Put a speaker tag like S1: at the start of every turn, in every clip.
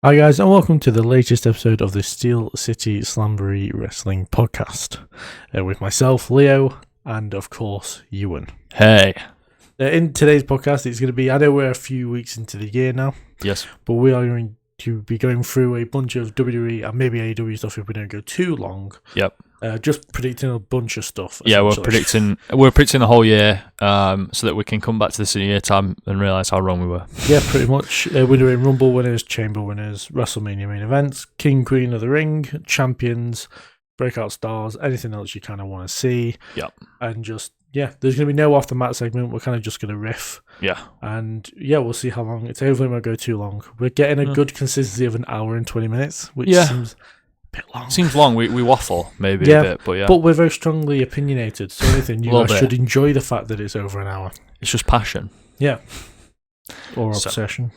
S1: Hi guys, and welcome to the latest episode of the Steel City Slamboree Wrestling Podcast with myself, Leo, and of course, Owen.
S2: Hey.
S1: In today's podcast, it's going to be, I know we're a few weeks into the year now.
S2: Yes.
S1: But we are going to be going through a bunch of WWE and maybe AEW stuff if we don't go too long.
S2: Yep.
S1: Just predicting a bunch of stuff.
S2: Yeah, we're predicting the whole year, so that we can come back to this in a year time and realise how wrong we were.
S1: Yeah, pretty much. We're doing Rumble winners, Chamber winners, WrestleMania main events, King, Queen of the Ring, champions, breakout stars, anything else you kind of want to see.
S2: Yep.
S1: And just, yeah, there's going to be no off the mat segment. We're kind of just going to riff.
S2: Yeah.
S1: And yeah, we'll see how long. It's hopefully won't go too long. We're getting a good consistency of an hour and 20 minutes, which seems bit long.
S2: Seems long. We waffle maybe a bit, but yeah.
S1: But we're very strongly opinionated, so anything you guys should enjoy the fact that it's over an hour.
S2: It's just passion.
S1: Yeah. Or obsession.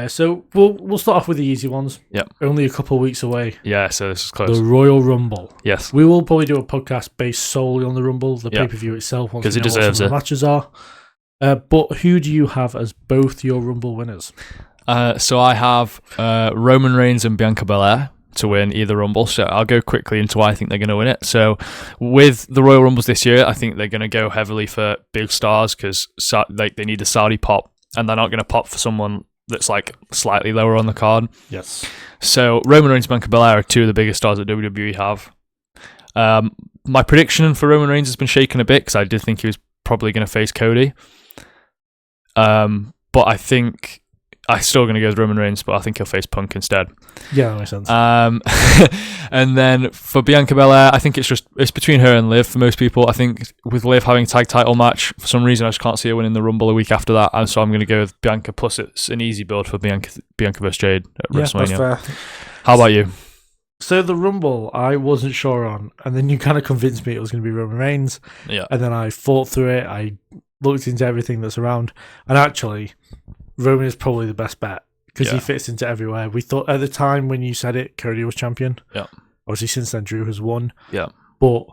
S1: So we'll start off with the easy ones.
S2: Yep.
S1: Only a couple of weeks away.
S2: Yeah, so this is close.
S1: The Royal Rumble.
S2: Yes.
S1: We will probably do a podcast based solely on the Rumble, the pay-per-view itself, once
S2: because
S1: we know what some of the matches are. But who do you have as both your Rumble winners?
S2: So I have Roman Reigns and Bianca Belair to win either Rumble. So I'll go quickly into why I think they're going to win it. So with the Royal Rumbles this year, I think they're going to go heavily for big stars because they need a Saudi pop, and they're not going to pop for someone that's like slightly lower on the card.
S1: Yes.
S2: So Roman Reigns and Bianca Belair are two of the biggest stars that WWE have. My prediction for Roman Reigns has been shaken a bit because I did think he was probably going to face Cody. But I think I'm still going to go with Roman Reigns, but I think he'll face Punk instead.
S1: Yeah, that makes sense.
S2: And then for Bianca Belair, I think it's between her and Liv for most people. I think with Liv having a tag title match, for some reason I just can't see her winning the Rumble a week after that, and so I'm going to go with Bianca. Plus, it's an easy build for Bianca versus Jade at WrestleMania.
S1: That's fair.
S2: How about you?
S1: So the Rumble, I wasn't sure on, and then you kind of convinced me it was going to be Roman Reigns.
S2: Yeah.
S1: And then I thought through it. I looked into everything that's around, and actually, Roman is probably the best bet because he fits into everywhere. We thought at the time when you said it, Cody was champion.
S2: Yeah.
S1: Obviously, since then, Drew has won.
S2: Yeah.
S1: But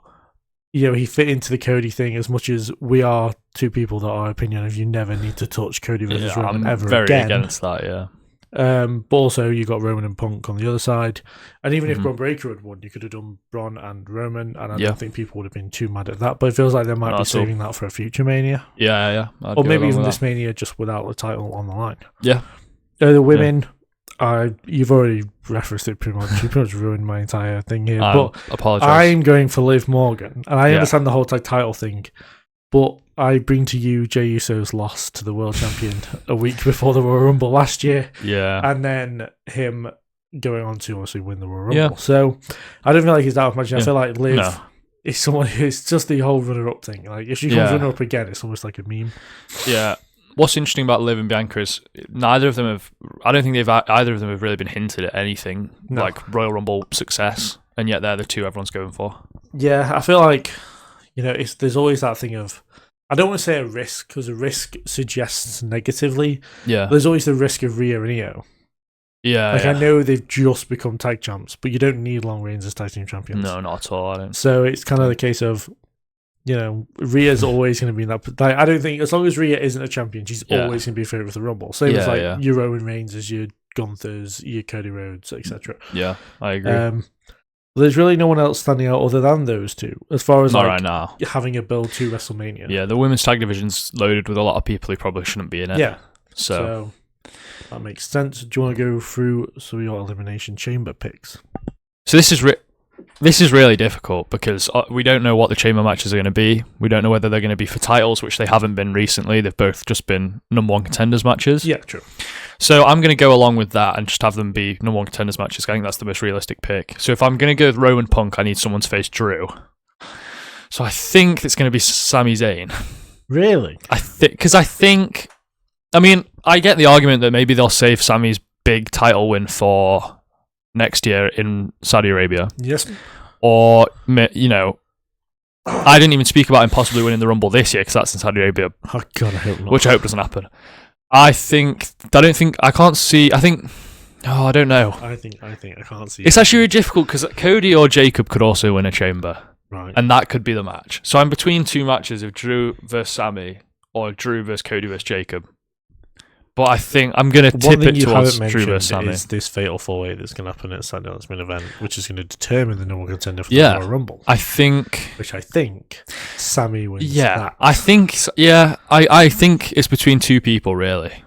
S1: he fit into the Cody thing as much as we are two people that are opinion of you never need to touch Cody versus Roman ever
S2: very
S1: again.
S2: Against that, yeah.
S1: But also you got Roman and Punk on the other side, and even if Braun Breaker had won, you could have done Braun and Roman, and I don't think people would have been too mad at that. But it feels like they might be saving that for a future Mania.
S2: Yeah.
S1: Or maybe even this Mania just without the title on the line.
S2: Yeah.
S1: The women, you've already referenced it pretty much. You pretty much ruined my entire thing here. But
S2: apologize.
S1: I'm going for Liv Morgan, and I understand the whole tag title thing, but I bring to you Jey Uso's loss to the world champion a week before the Royal Rumble last year.
S2: Yeah.
S1: And then him going on to obviously win the Royal Rumble. Yeah. So I don't feel like he's that much. I feel like Liv is someone who's just the whole runner-up thing. Like if she comes runner-up again, it's almost like a meme.
S2: Yeah. What's interesting about Liv and Bianca is neither of them have. I don't think either of them have really been hinted at anything like Royal Rumble success, and yet they're the two everyone's going for. Yeah,
S1: I feel like there's always that thing of. I don't want to say a risk because a risk suggests negatively.
S2: Yeah.
S1: There's always the risk of Rhea and Io.
S2: Yeah.
S1: I know they've just become tag champs, but you don't need long reigns as tag team champions.
S2: No, not at all. I don't.
S1: So it's kind of the case of, Rhea's always going to be in that. Like, I don't think as long as Rhea isn't a champion, she's always going to be a favorite for the Rumble. Same as your Roman Reigns, as your Gunther's, your Cody Rhodes, etc.
S2: Yeah, I agree.
S1: There's really no one else standing out other than those two, as far as
S2: right now
S1: having a build to WrestleMania.
S2: Yeah, the women's tag division's loaded with a lot of people who probably shouldn't be in it.
S1: Yeah,
S2: so
S1: that makes sense. Do you want to go through some of your Elimination Chamber picks?
S2: So this is really difficult because we don't know what the chamber matches are going to be. We don't know whether they're going to be for titles, which they haven't been recently. They've both just been number one contenders matches.
S1: Yeah, true.
S2: So I'm going to go along with that and just have them be number one contenders matches. I think that's the most realistic pick. So if I'm going to go with Roman Punk, I need someone to face Drew. So I think it's going to be Sami Zayn.
S1: Really?
S2: I get the argument that maybe they'll save Sami's big title win for next year in Saudi Arabia.
S1: Yes.
S2: Or, I didn't even speak about him possibly winning the Rumble this year because that's in Saudi Arabia.
S1: Oh, God, I hope not.
S2: Which I hope doesn't happen. I don't know.
S1: I can't see.
S2: It's actually really difficult because Cody or Jacob could also win a chamber.
S1: Right.
S2: And that could be the match. So I'm between two matches of Drew versus Sami or Drew versus Cody versus Jacob. But I think I'm going to tip it towards Drew versus Sami.
S1: Is this fatal 4-way that's going to happen at SmackDown's main event, which is going to determine the number one contender for the Royal Rumble.
S2: I think
S1: Sami wins.
S2: Yeah, I think it's between two people really.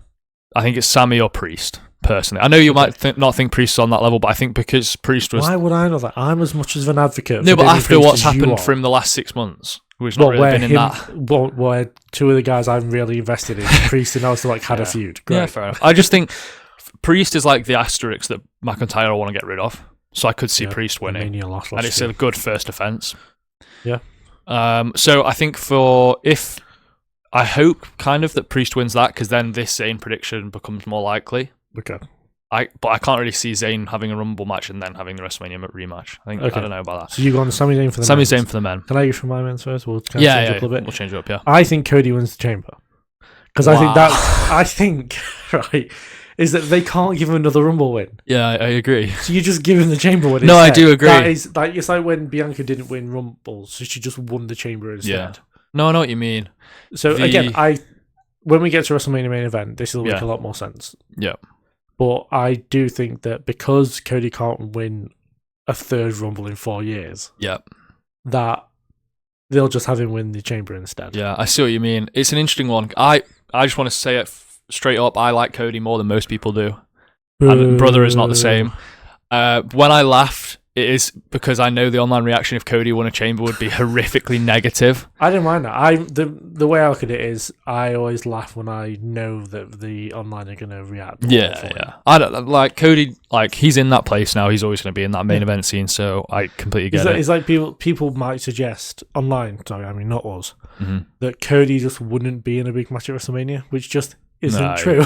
S2: I think it's Sami or Priest. Personally, I know you might not think Priest is on that level, but I think because Priest was.
S1: Why would I know that? I'm as much of an advocate.
S2: No, but after what's happened for him the last 6 months. Who's not really been in that.
S1: Where two of the guys I'm really invested in, Priest and also had a feud. Great.
S2: Yeah, fair enough. I just think Priest is like the asterisk that McIntyre will want to get rid of. So I could see Priest winning. And it's a good first offence.
S1: Yeah.
S2: So I think I hope kind of that Priest wins that, because then this Zayn prediction becomes more likely.
S1: Okay.
S2: But I can't really see Zayn having a Rumble match and then having the WrestleMania rematch. I don't know about that.
S1: So you go on Sami Zayn for the
S2: Sami Zayn for the men.
S1: Can I go for my men first? We'll change it up a little bit.
S2: We'll change it up, yeah.
S1: I think Cody wins the Chamber. Because I think right, is that they can't give him another Rumble win.
S2: Yeah, I agree.
S1: So you just give him the Chamber win.
S2: No, I do agree.
S1: That is, it's like when Bianca didn't win Rumbles, so she just won the Chamber instead.
S2: Yeah. No, I know what you mean.
S1: So again, when we get to WrestleMania main event, this will make a lot more sense.
S2: Yeah.
S1: But I do think that because Cody can't win a third Rumble in 4 years, that they'll just have him win the Chamber instead.
S2: Yeah, I see what you mean. It's an interesting one. I just want to say it straight up. I like Cody more than most people do. And brother is not the same. When I laughed, it is because I know the online reaction if Cody won a Chamber would be horrifically negative.
S1: I don't mind that. The way I look at it is I always laugh when I know that the online are going to react.
S2: Yeah. I don't like Cody. Like, he's in that place now. He's always going to be in that main event scene. So I completely get it.
S1: It's like people might suggest online. Sorry, I mean not us. Mm-hmm. That Cody just wouldn't be in a big match at WrestleMania, which just isn't true.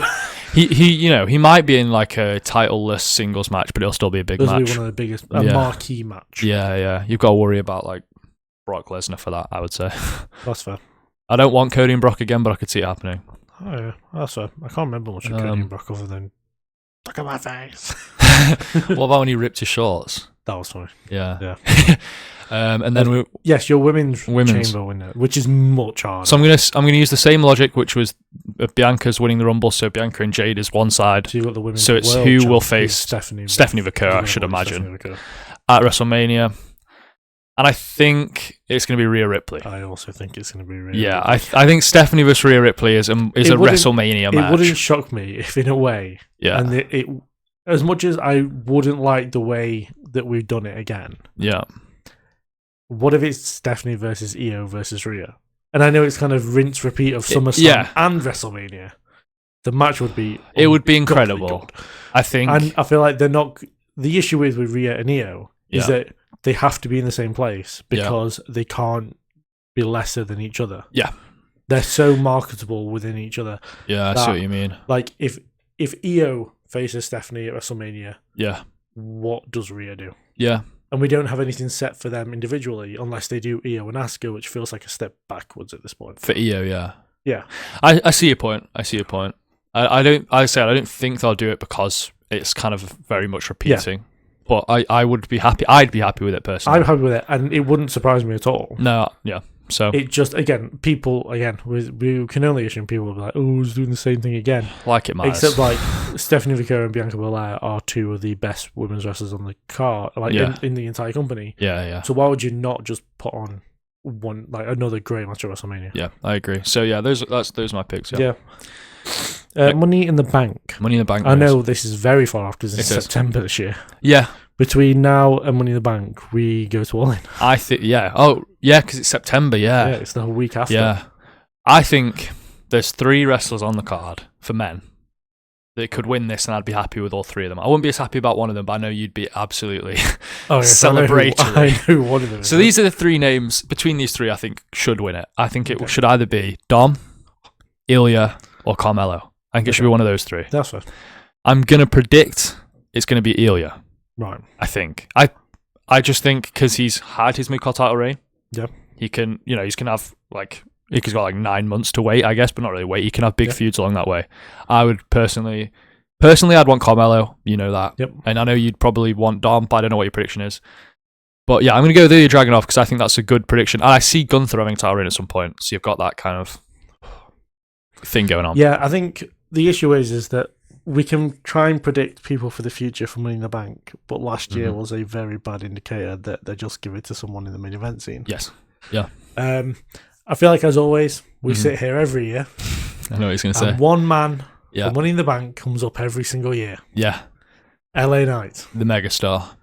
S2: He might be in like a title-less singles match, but it'll still be a big match.
S1: It'll be one of the biggest, marquee match.
S2: Yeah. You've got to worry about like Brock Lesnar for that, I would say.
S1: That's fair.
S2: I don't want Cody and Brock again, but I could see it happening.
S1: Oh yeah, that's fair. I can't remember much of Cody and Brock other than look at my face.
S2: What about when he ripped his shorts?
S1: That was funny.
S2: Yeah. And then
S1: your women's Chamber winner, which is much harder.
S2: So I'm gonna use the same logic, which was Bianca's winning the Rumble. So Bianca and Jade is one side.
S1: So you've got the women's.
S2: So it's who will face Stephanie Vaquer, I should imagine, at WrestleMania. And I think it's going to be Rhea Ripley.
S1: I also think it's going to be Rhea Ripley.
S2: I think Stephanie versus Rhea Ripley is a WrestleMania match.
S1: It wouldn't shock me if, in a way, and it as much as I wouldn't like the way that we've done it again.
S2: Yeah.
S1: What if it's Stephanie versus Io versus Rhea? And I know it's kind of rinse repeat of SummerSlam and WrestleMania. The match would be
S2: incredible. Good. I think,
S1: and I feel like they're not. The issue is with Rhea and Io is that they have to be in the same place because they can't be lesser than each other.
S2: Yeah,
S1: they're so marketable within each other.
S2: Yeah, I see what you mean.
S1: Like if Io faces Stephanie at WrestleMania, what does Rhea do?
S2: Yeah.
S1: And we don't have anything set for them individually unless they do Io and Asuka, which feels like a step backwards at this point.
S2: For Io, yeah.
S1: Yeah.
S2: I see your point. I don't think they'll do it because it's kind of very much repeating. Yeah. But I would be happy. I'd be happy with it personally.
S1: I'm happy with it, and it wouldn't surprise me at all.
S2: No, yeah. So
S1: it just we can only assume people will be like, "Oh, he's doing the same thing again."
S2: Like it matters.
S1: Except like Stephanie Vaquer and Bianca Belair are two of the best women's wrestlers on the card, in the entire company.
S2: Yeah.
S1: So why would you not just put on one another great match at WrestleMania?
S2: Yeah, I agree. So yeah, those are my picks. Yeah.
S1: Money in the Bank.
S2: Money in the Bank.
S1: I know this is very far off because it's September this year.
S2: Yeah.
S1: Between now and Money in the Bank, we go to All In.
S2: I think, Oh, yeah, because it's September,
S1: Yeah, it's the whole week after.
S2: Yeah. I think there's 3 wrestlers on the card for men that could win this, and I'd be happy with all 3 of them. I wouldn't be as happy about one of them, but I know you'd be absolutely celebratory.
S1: I know one of them.
S2: So these are the 3 names. Between these 3, I think should win it. I think it should either be Dom, Ilya, or Carmelo. I think it should be one of those 3.
S1: That's fair.
S2: I'm going to predict it's going to be Ilya.
S1: Right.
S2: I think. I just think because he's had his mid-card title reign.
S1: Yeah.
S2: He can, he's going to have he's got 9 months to wait, I guess, but not really wait. He can have big feuds along that way. I would personally, I'd want Carmelo. You know that.
S1: Yep.
S2: And I know you'd probably want Dom, but I don't know what your prediction is. But yeah, I'm going to go with Ilya Dragunov because I think that's a good prediction. And I see Gunther having a title reign at some point. So you've got that kind of thing going on.
S1: Yeah, I think the issue is that we can try and predict people for the future for Money in the Bank, but last year was a very bad indicator that they just give it to someone in the main event scene.
S2: Yes. Yeah.
S1: I feel like, as always, we sit here every year.
S2: I know what he's going to say.
S1: One man for Money in the Bank comes up every single year.
S2: Yeah.
S1: LA Knight.
S2: The megastar.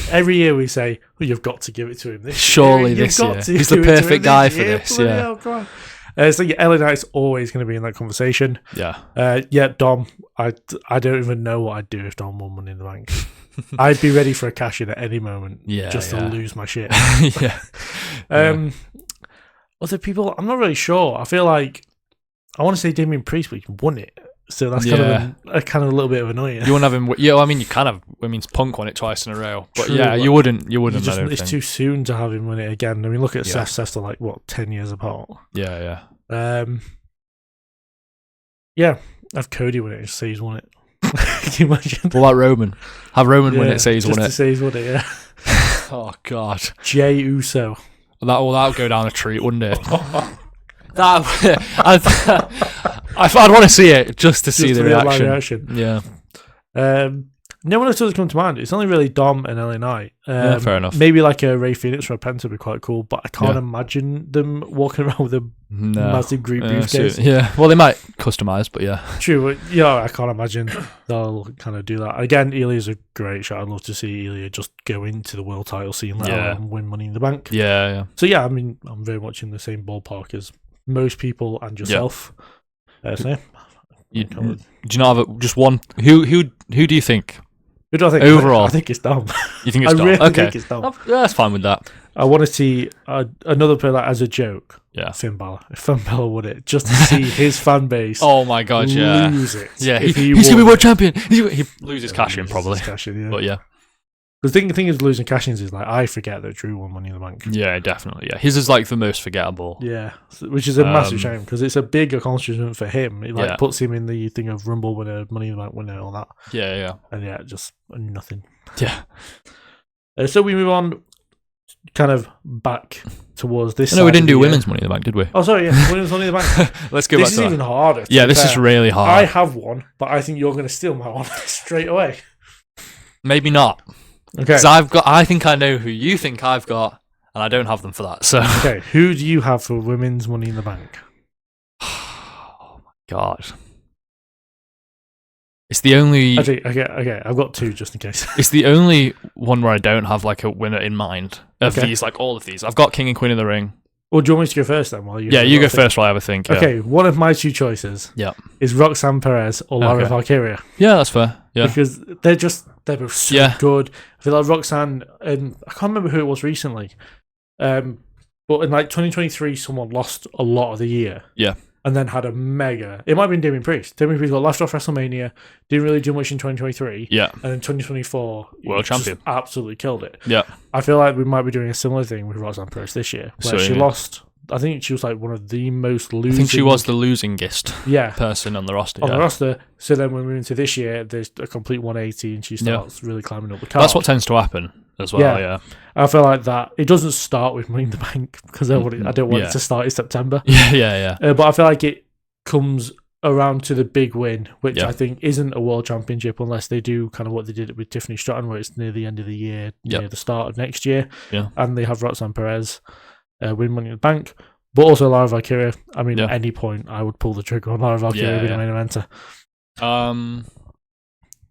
S1: Every year we say, you've got to give it to him this
S2: Surely
S1: year.
S2: this year. He's the perfect guy for this. Yeah.
S1: So LA Knight's always going to be in that conversation.
S2: Yeah.
S1: Dom, I don't even know what I'd do if Dom won Money in the Bank. I'd be ready for a cash in at any moment to lose my shit. Other people, I'm not really sure. I feel like I want to say Damian Priest, but he won it. So that's kind of a little bit of annoying.
S2: You wouldn't have him. Yeah, I mean, you kind of. I mean, Punk won it twice in a row, but
S1: True,
S2: you wouldn't.
S1: It's too soon to have him win it again. I mean, look at Seth. Seth's like 10 years apart.
S2: Yeah.
S1: Have Cody win it and say he's won it. Can you imagine?
S2: What about Roman? Have Roman win it, say he's won it.
S1: Just to say he's won it, yeah.
S2: Oh God.
S1: Jey Uso.
S2: That would go down a treat, wouldn't it? I'd want to see it just to see the reaction. Yeah.
S1: No one else has come to mind. It's only really Dom and LA Knight.
S2: Fair enough.
S1: Maybe like a Ray Phoenix or a Penta would be quite cool, but I can't imagine them walking around with a massive group briefcase.
S2: Well, they might customize, but yeah.
S1: True, but I can't imagine they'll kind of do that. Again, Ilya's a great shot. I'd love to see Ilya just go into the world title scene and win Money in the Bank.
S2: Yeah.
S1: So I mean, I'm very much in the same ballpark as most people and yourself. Do
S2: you not have just one? Who do you think?
S1: Who do I think?
S2: Overall,
S1: I think it's Dom.
S2: You think it's Dom?
S1: I really think it's Dom.
S2: That's fine with that.
S1: I want to see another player as a joke.
S2: Yeah,
S1: Finn Balor. If Finn Balor would it, just to see his fan base.
S2: Oh my God,
S1: lose it.
S2: Yeah, he's gonna be world champion. He loses cash in probably. But yeah.
S1: The thing is, losing cash-ins is like, I forget that Drew won Money in the Bank.
S2: Yeah, definitely. Yeah, his is like the most forgettable.
S1: Yeah, which is a massive shame because it's a big accomplishment for him. It puts him in the thing of Rumble winner, Money in the Bank winner, all that.
S2: Yeah.
S1: And just nothing.
S2: Yeah.
S1: So we move on, kind of back towards this.
S2: No, we didn't do women's Money in the Bank, did we?
S1: Oh, sorry. Yeah, women's Money in the Bank.
S2: Let's go back to that.
S1: This is even harder.
S2: Yeah, this is really hard.
S1: I have one, but I think you're going to steal my one straight away.
S2: Maybe not.
S1: Okay.
S2: Because I think I know who you think I've got, and I don't have them for that. So
S1: okay, who do you have for women's Money in the Bank?
S2: Oh my God! It's the only.
S1: Okay. I've got two just in case.
S2: It's the only one where I don't have like a winner in mind of these, like all of these. I've got King and Queen of the Ring.
S1: Well, do you want me to go first then?
S2: You go first while I have a think. Yeah.
S1: Okay, one of my two choices is Roxanne Perez or Lara Valkyria.
S2: Yeah, that's fair. Yeah.
S1: Because they're both so good. I feel like Roxanne, and I can't remember who it was recently, but in like 2023, someone lost a lot of the year.
S2: Yeah.
S1: And then had a mega. It might have been Damian Priest. Damian Priest got left off WrestleMania, didn't really do much in 2023.
S2: Yeah.
S1: And in 2024,
S2: world champion.
S1: Absolutely killed it.
S2: Yeah.
S1: I feel like we might be doing a similar thing with Roxanne Perez this year, where she lost. I think she was like one of the most losing.
S2: I think she was the losingest person on the roster.
S1: On the roster. So then when we move into this year, there's a complete 180 and she starts really climbing up the card.
S2: That's what tends to happen as well, yeah.
S1: I feel like that. It doesn't start with Money in the Bank because I don't want it to start in September.
S2: Yeah.
S1: But I feel like it comes around to the big win, which I think isn't a world championship unless they do kind of what they did with Tiffany Stratton, where it's near the end of the year, near the start of next year.
S2: Yeah.
S1: And they have Roxanne Perez win Money in the Bank. But also Lara Valkyria. I mean, at any point, I would pull the trigger on Lara Valkyria being the main eventer.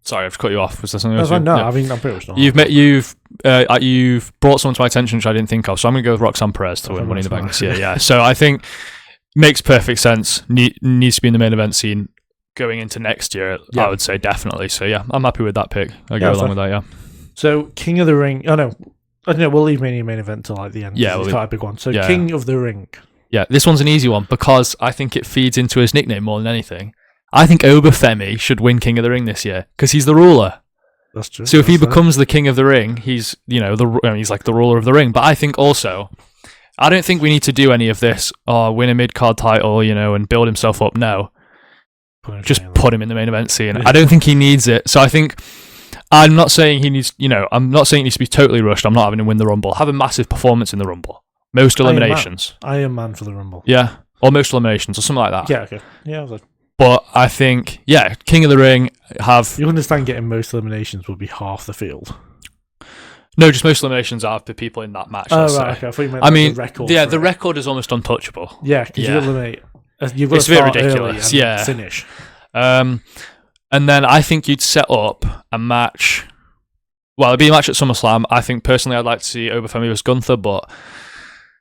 S2: Sorry, I've cut you off. Was there something
S1: else? No, I mean, I'm pretty much not.
S2: You've brought someone to my attention which I didn't think of, so I'm going to go with Roxanne Perez to win Money in the Bank this year. Yeah, so I think makes perfect sense. Needs to be in the main event scene going into next year. I would say definitely. So yeah, I'm happy with that pick. I'll go along with that. Yeah.
S1: So King of the Ring. Oh no. I don't know, we'll leave main event till like the end. Yeah, it's quite a big one. So King of the Ring.
S2: Yeah, this one's an easy one because I think it feeds into his nickname more than anything. I think Obafemi should win King of the Ring this year because he's the ruler.
S1: That's true.
S2: So if he becomes the King of the Ring, he's he's like the ruler of the ring. But I think also, I don't think we need to do any of this. Win a mid card title, and build himself up. No, just put him in the main event scene. I don't think he needs it. So I think. I'm not saying he needs, I'm not saying he needs to be totally rushed. I'm not having him win the Rumble. Have a massive performance in the Rumble. Most eliminations.
S1: Iron Man for the Rumble.
S2: Yeah. Or most eliminations or something like that.
S1: Yeah, okay. Yeah,
S2: But I think, King of the Ring have...
S1: You understand getting most eliminations would be half the field.
S2: No, just most eliminations are for people in that match.
S1: Oh, right, okay. I thought you meant the record.
S2: Yeah, the record is almost untouchable.
S1: Yeah, because you eliminate... You've got to start ridiculous. Early and finish.
S2: And then I think you'd set up a match... Well, it'd be a match at SummerSlam. I think, personally, I'd like to see Oberfemi vs. Gunther, but...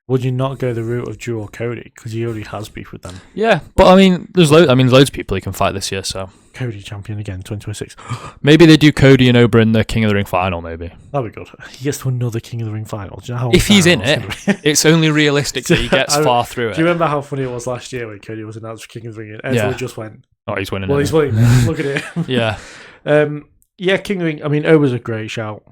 S1: Would you not go the route of Drew or Cody? Because he already has beef with them.
S2: Yeah, but I mean, there's loads of people he can fight this year, so...
S1: Cody champion again, 2026.
S2: Maybe they do Cody and Ober in the King of the Ring final, maybe.
S1: That'd be good. He gets to another King of the Ring final. Do you know how
S2: if he's in it, it's only realistic that he gets far through it.
S1: Do you remember how funny it was last year when Cody was announced for King of the Ring? And everyone just went...
S2: Oh, he's winning.
S1: Well, he's winning now. Look at it.
S2: Yeah.
S1: King of the Ring, I mean, Ober's a great shout.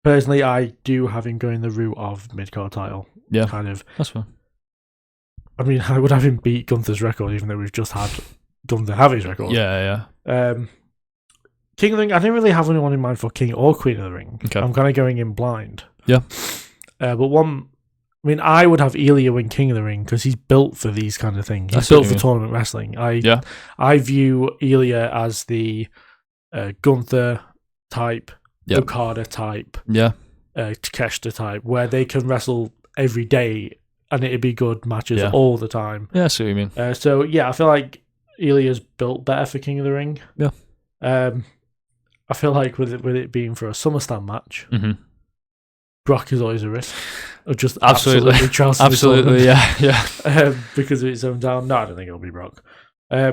S1: Personally, I do have him going the route of mid-card title.
S2: Yeah,
S1: kind of.
S2: That's fine.
S1: I mean, I would have him beat Gunther's record, even though we've just had Gunther have his record.
S2: Yeah.
S1: King of the Ring, I didn't really have anyone in mind for King or Queen of the Ring.
S2: Okay.
S1: I'm kind of going in blind.
S2: Yeah.
S1: I would have Ilya win King of the Ring because he's built for these kind of things. He's built for tournament wrestling. I view Ilya as the Gunther type, Okada type, Takeshita type, where they can wrestle every day and it'd be good matches all the time.
S2: Yeah, I see what you mean.
S1: I feel like Ilya's built better for King of the Ring.
S2: Yeah.
S1: I feel like with it being for a SummerSlam match, Brock is always a risk of just absolutely trouncing
S2: absolutely, yeah.
S1: Because of its own down. No, I don't think it'll be Brock. I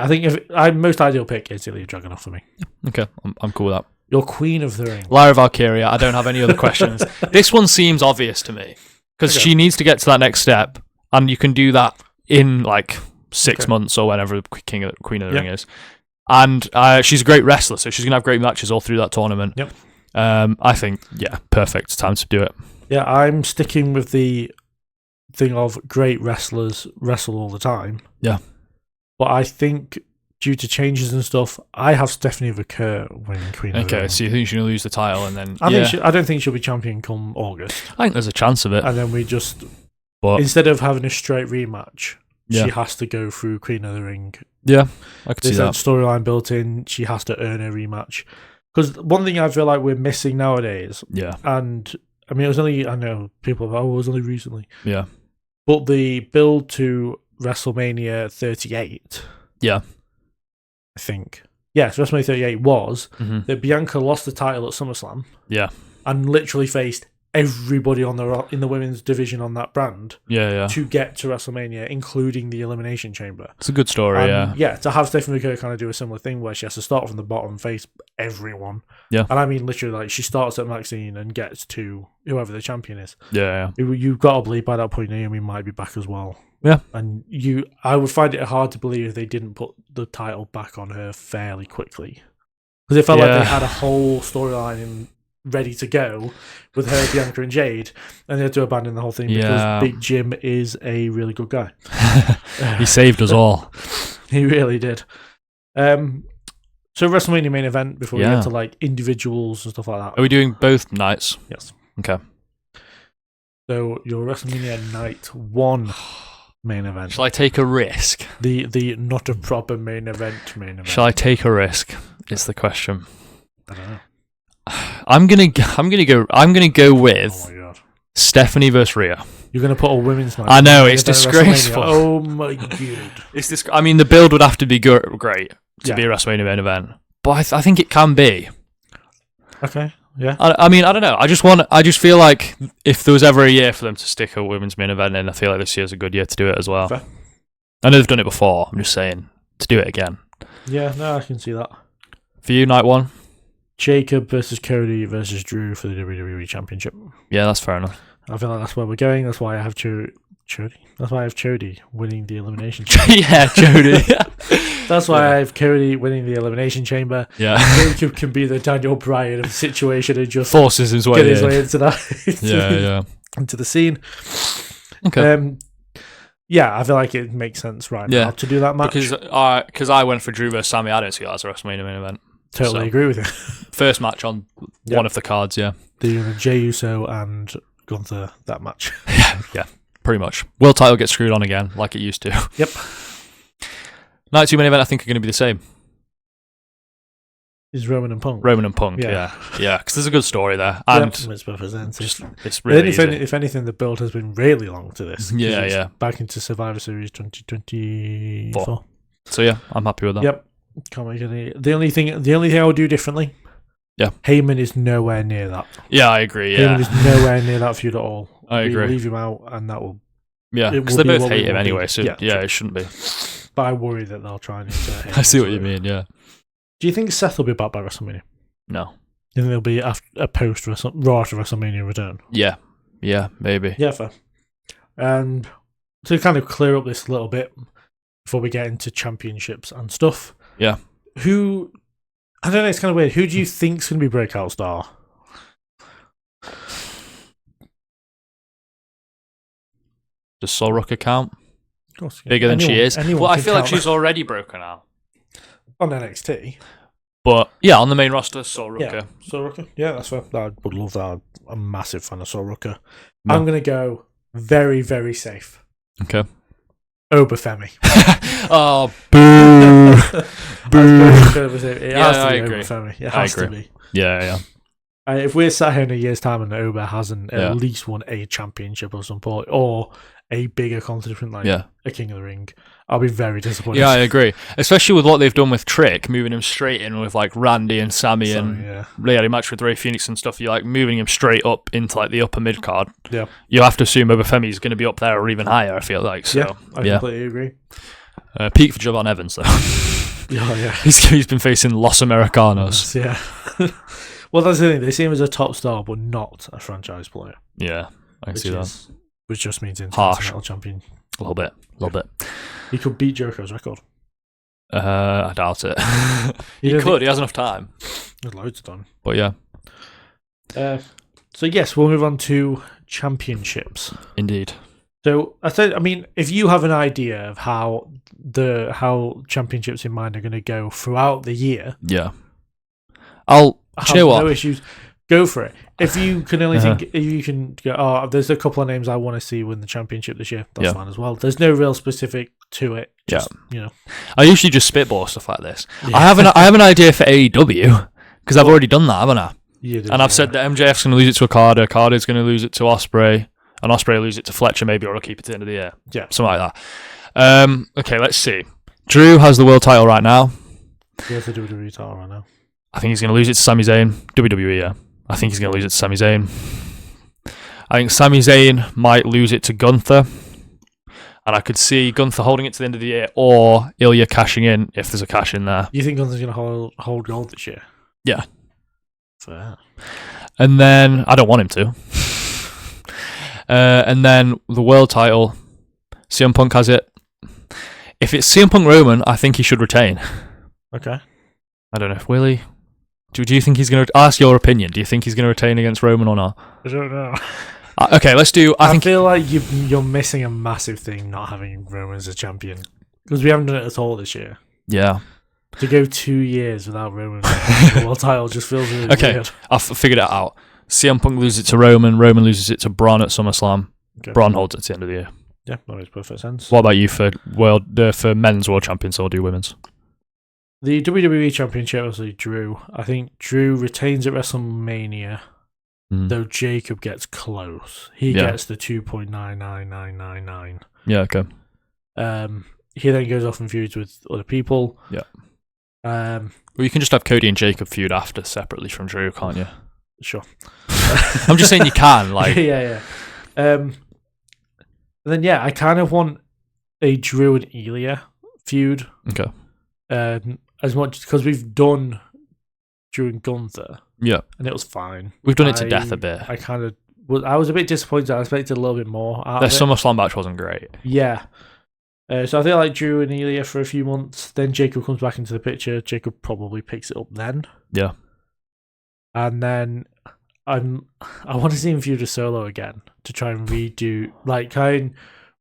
S1: think most ideal pick is Ilya Dragunov for me.
S2: Okay, I'm cool with that.
S1: Your Queen of the Ring.
S2: Lyra Valkyria, I don't have any other questions. This one seems obvious to me because she needs to get to that next step, and you can do that in like 6 months or whenever Queen of the Ring is. And she's a great wrestler, so she's going to have great matches all through that tournament.
S1: Yep.
S2: I think, perfect time to do it.
S1: Yeah, I'm sticking with the thing of great wrestlers wrestle all the time.
S2: Yeah.
S1: But I think due to changes and stuff, I have Stephanie Vaquer winning Queen of the Ring.
S2: Okay, so you think she's going to lose the title and then...
S1: I don't think she'll be champion come August.
S2: I think there's a chance of it.
S1: And then we just... instead of having a straight rematch, she has to go through Queen of the Ring.
S2: Yeah, I could see that.
S1: There's that storyline built in. She has to earn a rematch. Because one thing I feel like we're missing nowadays...
S2: Yeah.
S1: And, I mean, I know people are, it was only recently.
S2: Yeah.
S1: But the build to WrestleMania 38...
S2: Yeah.
S1: I think. Yes, WrestleMania 38 was that Bianca lost the title at SummerSlam.
S2: Yeah.
S1: And literally faced everybody in the women's division on that brand.
S2: Yeah.
S1: To get to WrestleMania, including the Elimination Chamber.
S2: It's a good story,
S1: Yeah, to have Stephanie McCurry kind of do a similar thing where she has to start from the bottom, face everyone.
S2: Yeah.
S1: And I mean, literally, like, she starts at Maxine and gets to whoever the champion is.
S2: Yeah.
S1: You've got to believe by that point Naomi might be back as well.
S2: Yeah.
S1: And I would find it hard to believe if they didn't put the title back on her fairly quickly. Because it felt like they had a whole storyline ready to go with her, Bianca and Jade, and they had to abandon the whole thing because Big Jim is a really good guy.
S2: He saved us all.
S1: He really did. So WrestleMania main event before we get to like individuals and stuff like that.
S2: Are we doing both nights?
S1: Yes.
S2: Okay.
S1: So your WrestleMania night 1 main event.
S2: Shall I take a risk?
S1: The not a proper main event.
S2: Shall I take a risk? Is the question.
S1: I don't know.
S2: I'm gonna go with Stephanie versus Rhea.
S1: You're gonna put a women's match.
S2: I know, it's disgraceful.
S1: Oh my god!
S2: It's I mean, the build would have to be great to be a WrestleMania main event, but I think it can be.
S1: Okay. Yeah.
S2: I mean, I don't know. I just feel like if there was ever a year for them to stick a women's main event in, I feel like this year's a good year to do it as well.
S1: Fair.
S2: I know they've done it before. I'm just saying to do it again.
S1: Yeah, no, I can see that.
S2: For you, night 1?
S1: Jacob versus Cody versus Drew for the WWE Championship.
S2: Yeah, that's fair enough.
S1: I feel like that's where we're going. That's why I have Chody. That's why I have Chody winning the Elimination
S2: Chamber. Yeah, Chody.
S1: That's why I have Cody winning the Elimination Chamber.
S2: Yeah.
S1: Jacob can be the Daniel Bryan of the situation and just
S2: forces his way
S1: into that. Into the scene.
S2: Okay.
S1: Yeah, I feel like it makes sense now to do that match.
S2: Because I went for Drew versus Sammy. I don't see that as a WrestleMania main event.
S1: Totally agree with you.
S2: First match on one of the cards, yeah.
S1: The Jey Uso and Gunther, that match.
S2: Yeah, pretty much. World title gets screwed on again, like it used to.
S1: Yep.
S2: Night 2 main event, I think, are going to be the same.
S1: Is Roman and Punk?
S2: Roman and Punk, yeah. Because there's a good story there. And
S1: it's perfect sense.
S2: It's really
S1: if anything, the build has been really long to this.
S2: Yeah.
S1: Back into Survivor Series 2024.
S2: So yeah, I'm happy with that.
S1: Yep. Can't make any. The only thing I would do differently.
S2: Yeah.
S1: Heyman is nowhere near that.
S2: Yeah, I agree. Yeah.
S1: Heyman is nowhere near that feud at all.
S2: I agree.
S1: Leave him out, and that will.
S2: Yeah, because they both hate him anyway. So yeah, it shouldn't be.
S1: But I worry that they'll try and insert him.
S2: I see what you mean. Yeah.
S1: Do you think Seth will be back by WrestleMania?
S2: No.
S1: Do you think there'll be a post Raw to WrestleMania return?
S2: Yeah, maybe.
S1: Yeah, fair. And to kind of clear up this a little bit before we get into championships and stuff.
S2: Yeah.
S1: I don't know, it's kind of weird. Who do you think's going to be breakout star?
S2: Does Sol Rucker count?
S1: Of course. Yeah.
S2: Bigger than she is? Well, I feel like she's already broken out.
S1: On NXT.
S2: But yeah, on the main roster, Sol Rucker.
S1: Yeah, Sol Rucker. Yeah, that's fair. I would love that. I'm a massive fan of Sol Rucker. No. I'm going to go very, very safe.
S2: Okay.
S1: Obafemi.
S2: Oh, boo.
S1: Boo. It has to be
S2: agree.
S1: Obafemi. It has to be.
S2: Yeah.
S1: If we're sat here in a year's time and Oba hasn't at least won a championship of some point, or a bigger competition like a King of the Ring, I'll be very disappointed.
S2: Yeah, I agree. Especially with what they've done with Trick, moving him straight in with like Randy and Sammy and they had a match with Ray Phoenix and stuff. You're like moving him straight up into like the upper mid card. Yeah, you have to assume Obafemi is going to be up there or even higher. I feel like. So,
S1: I completely agree.
S2: Peak for Javon Evans though.
S1: Yeah.
S2: He's been facing Los Americanos.
S1: Yeah. Well, that's the thing. They see him as a top star, but not a franchise player.
S2: Yeah, I can see that.
S1: Which just means Intercontinental Champion.
S2: A little bit.
S1: He could beat Jericho's record.
S2: I doubt it. He could. He has enough time.
S1: There's loads of time.
S2: But yeah.
S1: So yes, we'll move on to championships.
S2: Indeed.
S1: So if you have an idea of how championships in mind are going to go throughout the year,
S2: do you know what?
S1: No issues. Go for it. If you can only think, if you can go, there's a couple of names I want to see win the championship this year. That's fine as well. There's no real specific to it. Just,
S2: I usually just spitball stuff like this. Yeah. I have an idea for AEW because I've already done that, haven't I? And I've said that MJF's going to lose it to Okada, Okada's going to lose it to Ospreay, and Ospreay will lose it to Fletcher maybe, or I'll keep it to the end of the year. Yeah, something like that. Okay, let's see. Drew has the world title right now.
S1: He has the WWE title right now.
S2: I think he's going to lose it to Sami Zayn. WWE, yeah. I think he's going to lose it to Sami Zayn. I think Sami Zayn might lose it to Gunther. And I could see Gunther holding it to the end of the year or Ilya cashing in if there's a cash in there.
S1: You think Gunther's going to hold gold this year?
S2: Yeah.
S1: Fair.
S2: And then, I don't want him to. And then the world title, CM Punk has it. If it's CM Punk Roman, I think he should retain.
S1: Okay.
S2: I don't know if Willie. Do you think he's going to ask your opinion? Do you think he's going to retain against Roman or not?
S1: I don't know.
S2: Okay, let's do. I feel
S1: like you're missing a massive thing not having Roman as a champion because we haven't done it at all this year.
S2: Yeah.
S1: To go 2 years without Roman the world title just feels really weird.
S2: I've figured it out. CM Punk loses it to Roman. Roman loses it to Braun at SummerSlam. Okay. Braun holds it at the end of the year.
S1: Yeah, that makes perfect sense.
S2: What about you for men's world champions or do women's?
S1: The WWE Championship, obviously, Drew. I think Drew retains at WrestleMania, though Jacob gets close. He gets the 2.99999.
S2: Yeah, okay.
S1: He then goes off and feuds with other people.
S2: Yeah. Well, you can just have Cody and Jacob feud after separately from Drew, can't you?
S1: Sure.
S2: I'm just saying you can. Like.
S1: Yeah. Then, I kind of want a Drew and Ilya feud.
S2: Okay.
S1: As much because we've done Drew and Gunther, and it was fine.
S2: We've done it to death a bit.
S1: I was a bit disappointed. I expected a little bit more.
S2: Their SummerSlam match wasn't great.
S1: Yeah, so I feel like Drew and Ilya for a few months. Then Jacob comes back into the picture. Jacob probably picks it up then.
S2: Yeah,
S1: and then I want to see him feud a solo again to try and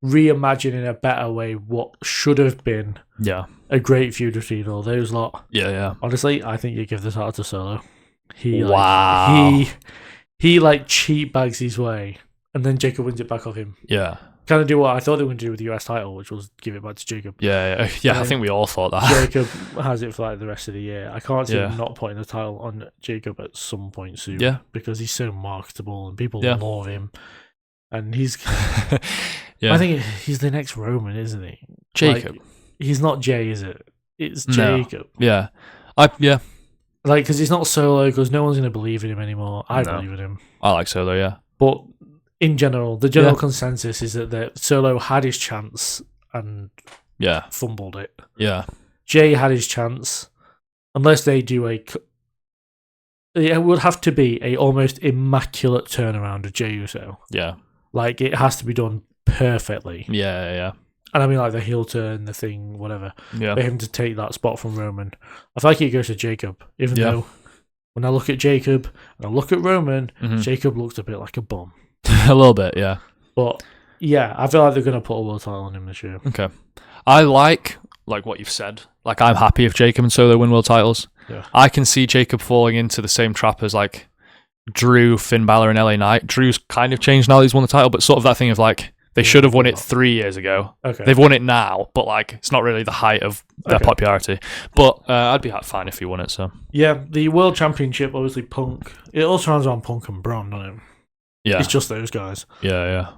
S1: reimagine in a better way what should have been.
S2: Yeah.
S1: A great feud between all those lot.
S2: Yeah.
S1: Honestly, I think you give the title to Solo. He
S2: like
S1: cheat bags his way, and then Jacob wins it back off him.
S2: Yeah.
S1: kind of do what I thought they were going to do with the US title, which was give it back to Jacob.
S2: Yeah. I think we all thought that.
S1: Jacob has it for like the rest of the year. I can't see him not putting the title on Jacob at some point soon.
S2: Yeah,
S1: because he's so marketable and people love him, and he's.
S2: Yeah,
S1: I think he's the next Roman, isn't he?
S2: Jacob.
S1: Like, he's not Jay, is it? It's Jacob.
S2: Yeah,
S1: Like, because he's not Solo, because no one's going to believe in him anymore. I believe in him.
S2: I like Solo, yeah.
S1: But in general, the general consensus is that Solo had his chance and fumbled it.
S2: Yeah.
S1: Jay had his chance, unless they do it would have to be a almost immaculate turnaround of Jey Uso.
S2: Yeah.
S1: Like, it has to be done perfectly.
S2: Yeah.
S1: And I mean, like, the heel turn, the thing, whatever.
S2: Yeah.
S1: For him to take that spot from Roman. I feel like it goes to Jacob, even though when I look at Jacob and I look at Roman, Jacob looks a bit like a bum.
S2: A little bit, yeah.
S1: But, yeah, I feel like they're going to put a world title on him this year.
S2: Okay. I like what you've said. Like, I'm happy if Jacob and Solo win world titles.
S1: Yeah.
S2: I can see Jacob falling into the same trap as, like, Drew, Finn Balor, and LA Knight. Drew's kind of changed now that he's won the title, but sort of that thing of, like, they should have won it 3 years ago.
S1: Okay.
S2: They've won it now, but like it's not really the height of their popularity. But I'd be fine if he won it. So
S1: yeah, the World Championship, obviously Punk. It also runs around Punk and Braun, doesn't it?
S2: Yeah,
S1: it's just those guys.
S2: Yeah.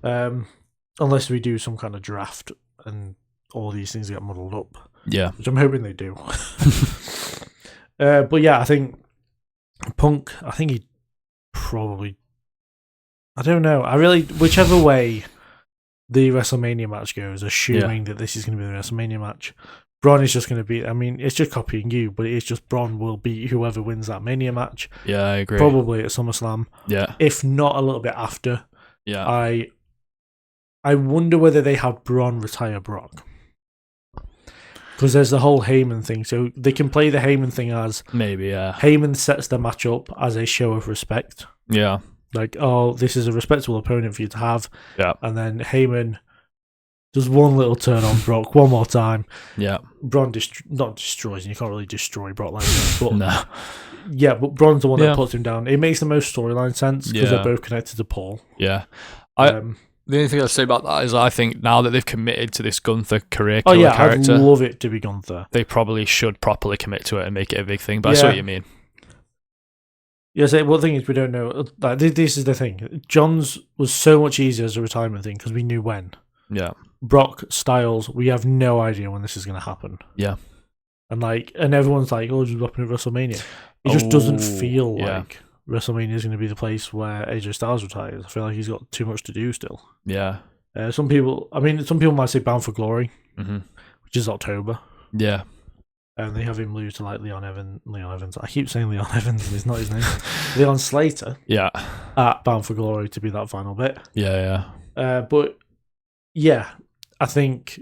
S1: Unless we do some kind of draft and all these things get muddled up.
S2: Yeah,
S1: which I'm hoping they do. But yeah, I think Punk. I think he probably. I don't know. Whichever way the WrestleMania match goes, assuming that this is going to be the WrestleMania match, Braun is just going to beat. I mean, it's just copying you, but it's just Braun will beat whoever wins that Mania match.
S2: Yeah, I agree.
S1: Probably at SummerSlam.
S2: Yeah,
S1: if not a little bit after.
S2: Yeah,
S1: I wonder whether they have Braun retire Brock, because there's the whole Heyman thing. So they can play the Heyman thing as
S2: maybe. Yeah,
S1: Heyman sets the match up as a show of respect.
S2: Yeah.
S1: Like, oh, this is a respectable opponent for you to have.
S2: Yeah.
S1: And then Heyman does one little turn on Brock one more time.
S2: Yeah.
S1: Braun not destroys, and you can't really destroy Brock like that. But
S2: no.
S1: Yeah, but Braun's the one that puts him down. It makes the most storyline sense because they're both connected to Paul.
S2: Yeah. The only thing I'd say about that is I think now that they've committed to this Gunther career killer character,
S1: I'd love it to be Gunther.
S2: They probably should properly commit to it and make it a big thing. But I see what you mean.
S1: Yes, the thing is, we don't know. Like, this is the thing. John's was so much easier as a retirement thing because we knew when.
S2: Yeah.
S1: Brock, Styles, we have no idea when this is going to happen.
S2: Yeah.
S1: And everyone's like, oh, just dropping at WrestleMania. It just doesn't feel like WrestleMania is going to be the place where AJ Styles retires. I feel like he's got too much to do still.
S2: Yeah.
S1: Some people might say Bound for Glory, which is October.
S2: Yeah.
S1: And they have him lose to like Leon Evans. I keep saying Leon Evans, and it's not his name. Leon Slater.
S2: Yeah.
S1: At Bound for Glory to be that final bit.
S2: Yeah.
S1: But yeah, I think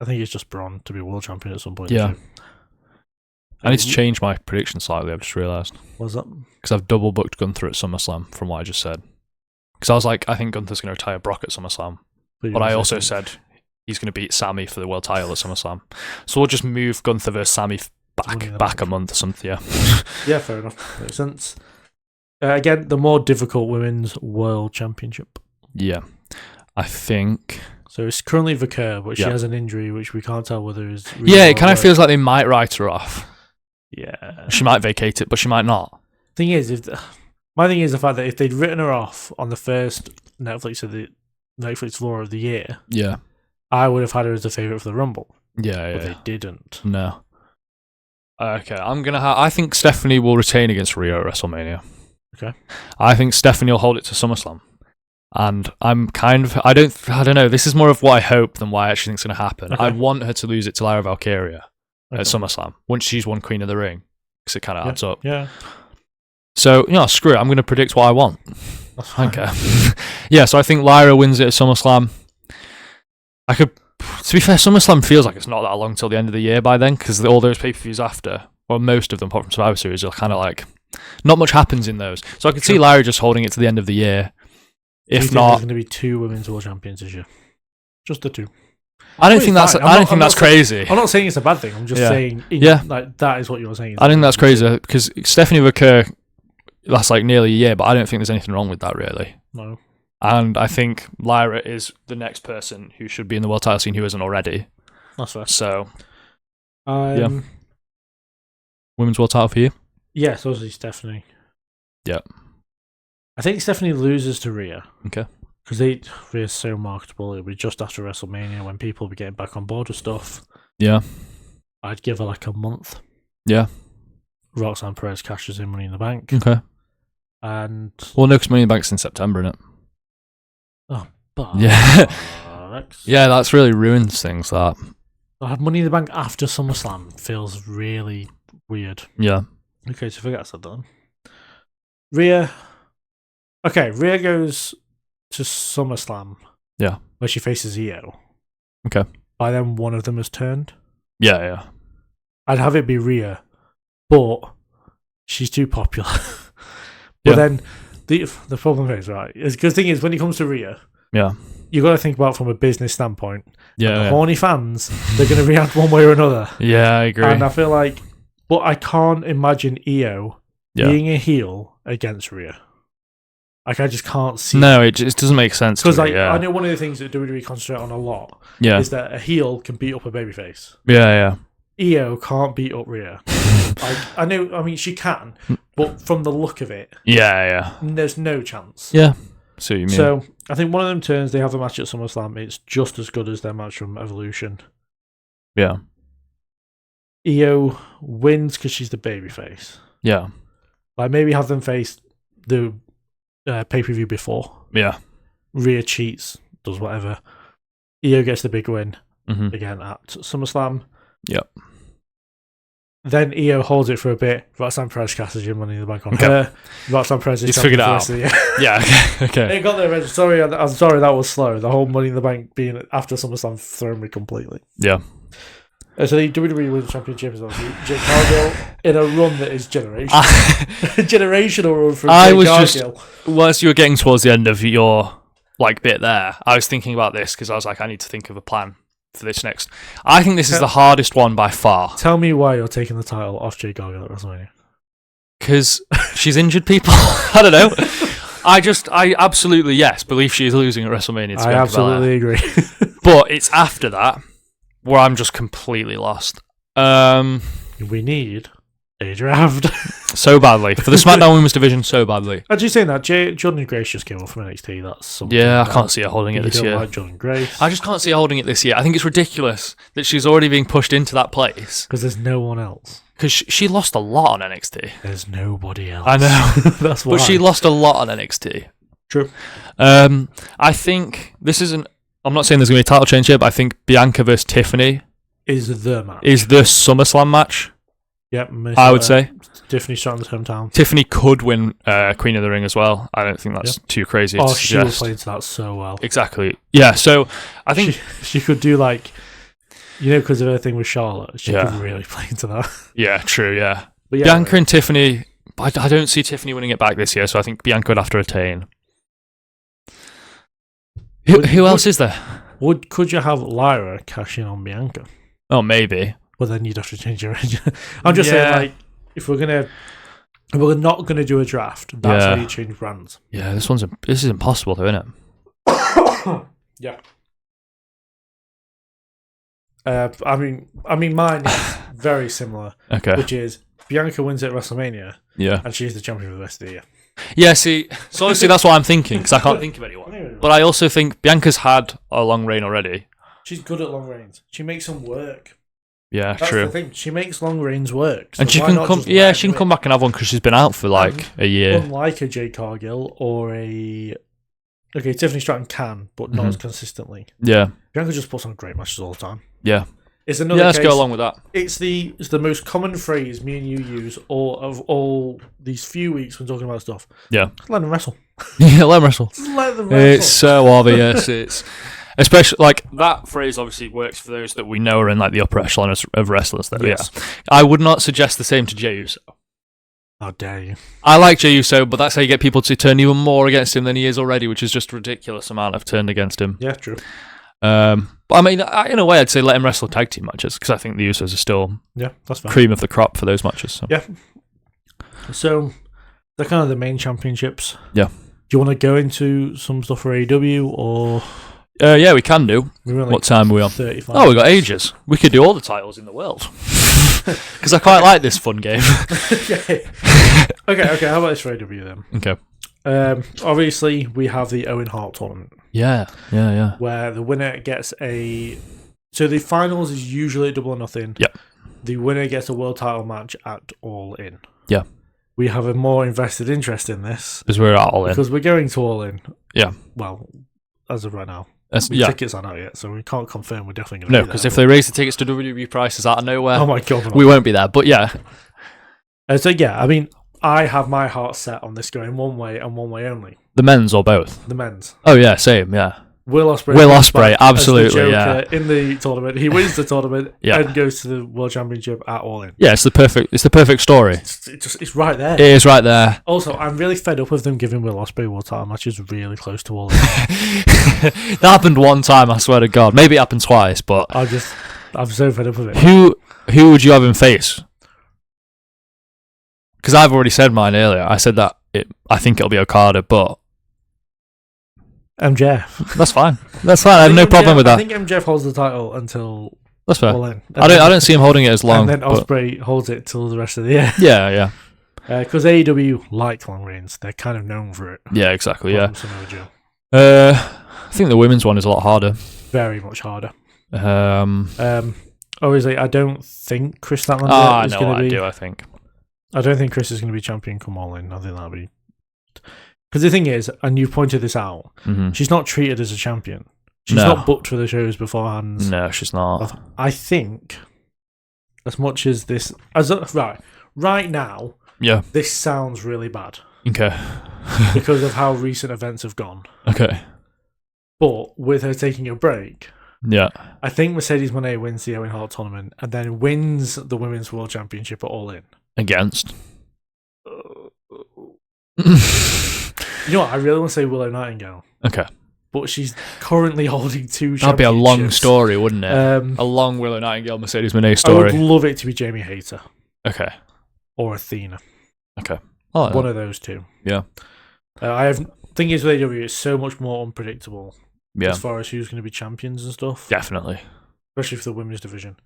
S1: it's just Braun to be world champion at some point.
S2: Yeah. I need to change my prediction slightly. I've just realised.
S1: What's that?
S2: Because I've double booked Gunther at SummerSlam from what I just said. Because I was like, I think Gunther's going to retire Brock at SummerSlam, but I also said he's going to beat Sammy for the world title at SummerSlam. So we'll just move Gunther versus Sammy back a month or something, yeah.
S1: Yeah, fair enough. Makes sense. Again, the more difficult women's world championship.
S2: Yeah. I think...
S1: So it's currently Vaquer, but she has an injury, which we can't tell whether it's...
S2: Yeah, it kind of feels like they might write her off.
S1: Yeah.
S2: She might vacate it, but she might not.
S1: My thing is the fact that if they'd written her off on the first Netflix Law of the Year...
S2: Yeah.
S1: I would have had her as the favourite for the Rumble.
S2: Yeah.
S1: But they didn't.
S2: No. Okay, I think Stephanie will retain against Rhea at WrestleMania.
S1: Okay.
S2: I think Stephanie will hold it to SummerSlam. And I'm kind of... I don't know. This is more of what I hope than what I actually think is going to happen. Okay. I want her to lose it to Lyra Valkyria at SummerSlam once she's won Queen of the Ring. Because it kind of adds up.
S1: Yeah.
S2: So, screw it. I'm going to predict what I want. Okay. Yeah, so I think Lyra wins it at SummerSlam. To be fair, SummerSlam feels like it's not that long till the end of the year by then, because all those pay-per-views after, or most of them, apart from Survivor Series, are kind of like, not much happens in those. So I could see Lyra just holding it to the end of the year. If not,
S1: there's going to be 2 women's world champions this year. Just the 2.
S2: I don't think that's crazy.
S1: I'm not saying it's a bad thing. I'm just saying, that is what you're saying.
S2: I think that's crazy because Stephanie Vaquer lasts like nearly a year, but I don't think there's anything wrong with that really.
S1: No.
S2: And I think Lyra is the next person who should be in the world title scene who isn't already.
S1: That's fair.
S2: So, yeah. Women's world title for you?
S1: Yes, obviously Stephanie.
S2: Yeah.
S1: I think Stephanie loses to Rhea.
S2: Okay.
S1: Because Rhea's so marketable. It'll be just after WrestleMania when people will be getting back on board with stuff.
S2: Yeah.
S1: I'd give her like a month.
S2: Yeah.
S1: Roxanne Perez cashes in Money in the Bank.
S2: Okay.
S1: And...
S2: Well, no, because Money in the Bank's in September, isn't it?
S1: Oh, but...
S2: Yeah. Yeah, that's really ruins things, that.
S1: I have Money in the Bank after SummerSlam feels really weird.
S2: Yeah.
S1: Okay, so forget that done. Rhea goes to SummerSlam.
S2: Yeah.
S1: Where she faces Io.
S2: Okay.
S1: By then, one of them has turned.
S2: Yeah.
S1: I'd have it be Rhea, but she's too popular. But then the problem is, right, because the thing is, when it comes to Rhea, you got to think about it from a business standpoint.
S2: Yeah.
S1: The horny fans, they're going to react one way or another.
S2: Yeah, I agree.
S1: And I feel like, but I can't imagine Io being a heel against Rhea. Like, I just can't see.
S2: No, it just doesn't make sense.
S1: Because I know one of the things that WWE concentrate on a lot is that a heel can beat up a babyface.
S2: Yeah.
S1: Io can't beat up Rhea. I know. I mean, she can, but from the look of it, there's no chance.
S2: Yeah. See what you mean.
S1: So I think one of them turns. They have a match at SummerSlam. It's just as good as their match from Evolution.
S2: Yeah.
S1: Io wins because she's the babyface.
S2: Yeah.
S1: Like, maybe have them face the pay-per-view before.
S2: Yeah.
S1: Rhea cheats, does whatever. Io gets the big win again at SummerSlam.
S2: Yep.
S1: Then Io holds it for a bit. Roxanne Perez cashes in Money in the Bank on her. Roxanne Perez is
S2: figured it out. Yeah. Okay.
S1: It got there. Sorry, I'm sorry that was slow. The whole Money in the Bank being after SummerSlam thrown me completely.
S2: Yeah.
S1: So the WWE Women's Championship is obviously Jade Cargill in a run that is generational. Generational run from Jade Cargill.
S2: Once you were getting towards the end of your bit there, I was thinking about this because I was like, I need to think of a plan for this next. I think this is the hardest one by far.
S1: Tell me why you're taking the title off Jade Cargill at WrestleMania.
S2: Because she's injured people. I don't know. I absolutely, believe she is losing at WrestleMania.
S1: I absolutely agree.
S2: But it's after that where I'm just completely lost.
S1: We need a draft.
S2: So badly. For the SmackDown Women's Division, so badly.
S1: Actually saying that, Jordan Grace just came off from NXT. That's something.
S2: Yeah, I can't see her holding it this year.
S1: Like Jordan Grace.
S2: I just can't see her holding it this year. I think it's ridiculous that she's already being pushed into that place.
S1: Because there's no one else.
S2: Because she lost a lot on NXT.
S1: There's nobody else.
S2: I know.
S1: That's why.
S2: But she lost a lot on NXT.
S1: True.
S2: I think this isn't... I'm not saying there's going to be a title change here, but I think Bianca versus Tiffany
S1: is the match.
S2: Is the SummerSlam match.
S1: Yep.
S2: I would say.
S1: Tiffany Stratton's hometown.
S2: Tiffany could win Queen of the Ring as well. I don't think that's too crazy to suggest.
S1: She would play into that so well.
S2: Exactly. Yeah, so I think...
S1: She could do because of her thing with Charlotte, she could really play into that.
S2: Yeah, true, yeah.
S1: But
S2: Bianca and Tiffany... I don't see Tiffany winning it back this year, so I think Bianca would have to retain. Who else is there?
S1: Could you have Lyra cash in on Bianca?
S2: Oh, maybe.
S1: Well, then you'd have to change your... I'm just saying, if we're not gonna do a draft, that's how you change brands.
S2: Yeah, this is impossible, though, isn't it?
S1: Yeah. I mean, mine is very similar.
S2: Okay.
S1: Which is Bianca wins at WrestleMania.
S2: Yeah.
S1: And she's the champion for the rest of the year.
S2: Yeah, see, so obviously that's what I'm thinking, because I can't think of anyone. But I also think Bianca's had a long reign already.
S1: She's good at long reigns. She makes them work.
S2: Yeah,
S1: that's
S2: true.
S1: The thing. She makes long reigns work. So
S2: and she can come. Yeah, she can come back and have one because she's been out for a year.
S1: Unlike a Jade Cargill or a Tiffany Stratton can, but not as consistently.
S2: Yeah,
S1: Bianca just puts on great matches all the time.
S2: Yeah.
S1: It's another
S2: let's go along with that.
S1: It's the most common phrase me and you use all these few weeks when talking about stuff.
S2: Yeah.
S1: Let them wrestle.
S2: Yeah, let them wrestle.
S1: Let them wrestle.
S2: It's so obvious. It's especially that phrase obviously works for those that we know are in the upper echelon of wrestlers. Though, yes. Yeah. I would not suggest the same to Jey Uso.
S1: How dare you?
S2: I like Jey Uso, but that's how you get people to turn even more against him than he is already, which is just a ridiculous amount of turned against him.
S1: Yeah, true.
S2: But I mean, in a way, I'd say let him wrestle tag team matches because I think the Usos are still
S1: that's fine.
S2: Cream of the crop for those matches. So.
S1: Yeah. So they're kind of the main championships.
S2: Yeah.
S1: you want to go into some stuff for AEW or?
S2: Yeah, we can do. What time are we on?
S1: 35
S2: Oh, we got ages. We could do all the titles in the world. Because I quite like this fun game.
S1: Okay. How about this for AEW then?
S2: Okay.
S1: Obviously, we have the Owen Hart tournament.
S2: Yeah.
S1: Where the winner gets a. So the finals is usually a double or nothing.
S2: Yep.
S1: The winner gets a world title match at All In.
S2: Yeah.
S1: We have a more invested interest in this.
S2: Because we're at All In.
S1: Because we're going to All In.
S2: Yeah.
S1: Well, as of right now.
S2: Tickets
S1: aren't out yet, so we can't confirm we're definitely going to
S2: No, because if they raise the tickets to WWE prices out of nowhere,
S1: oh my God,
S2: we won't be there. But yeah.
S1: I mean, I have my heart set on this going one way and one way only.
S2: The men's or both?
S1: The men's.
S2: Oh yeah, same, yeah.
S1: Will Ospreay,
S2: absolutely, yeah.
S1: In the tournament, he wins the tournament
S2: yeah.
S1: and goes to the World Championship at All In.
S2: Yeah, it's the perfect story.
S1: It's right there.
S2: It is right there.
S1: Also, I'm really fed up with them giving Will Ospreay world title matches really close to All In.
S2: That happened one time, I swear to God. Maybe it happened twice, but
S1: I'm so fed up with it.
S2: Who would you have him face? Because I've already said mine earlier. I said that I think it'll be Okada, but
S1: MJF.
S2: That's fine. I have no problem with that.
S1: I think MJF holds the title until
S2: that's fair.
S1: All In.
S2: I don't see him holding it as long.
S1: And then Ospreay holds it till the rest of the year.
S2: Yeah.
S1: Because AEW like long reigns. They're kind of known for it.
S2: Yeah, exactly. Yeah.
S1: I
S2: think the women's one is a lot harder.
S1: Very much harder.
S2: Obviously,
S1: I don't think Chris Statlander is going to be.
S2: I
S1: don't think Chris is going to be champion come All In. I think that'll be. Because the thing is, and you pointed this out, she's not treated as a champion. She's not booked for the shows beforehand.
S2: No, she's not.
S1: I think, as much as this, right now, this sounds really bad.
S2: Okay.
S1: Because of how recent events have gone.
S2: Okay.
S1: But with her taking a break,
S2: yeah, I
S1: think Mercedes Moné wins the Owen Hart tournament and then wins the Women's World Championship at All In.
S2: Against?
S1: You know what? I really want to say Willow Nightingale.
S2: Okay.
S1: But she's currently holding 2 championships.
S2: That'd be a long story, wouldn't it? A long Willow Nightingale Mercedes Moné story.
S1: I would love it to be Jamie Hayter.
S2: Okay.
S1: Or Athena.
S2: Okay.
S1: One of those two.
S2: Yeah.
S1: Thing is with AEW, it's so much more unpredictable.
S2: Yeah.
S1: As far as who's going to be champions and stuff.
S2: Definitely.
S1: Especially for the women's division.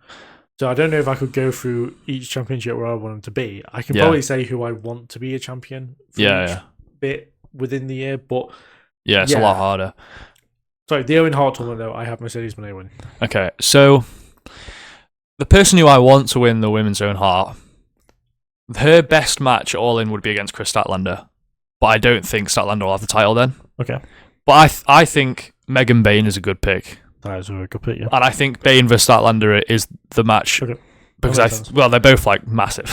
S1: So I don't know if I could go through each championship where I want them to be. I can probably say who I want to be a champion for each bit within the year, but
S2: it's a lot harder.
S1: Sorry, the Owen Hart tournament though, I have Mercedes Moné win.
S2: Okay, so the person who I want to win the women's Owen Hart, her best match at All In would be against Chris Statlander, but I don't think Statlander will have the title then.
S1: Okay.
S2: But I think Megan Bayne is a good pick.
S1: That is a very good pick, yeah.
S2: And I think Bayne versus Statlander is the match.
S1: Okay.
S2: Because they're both like massive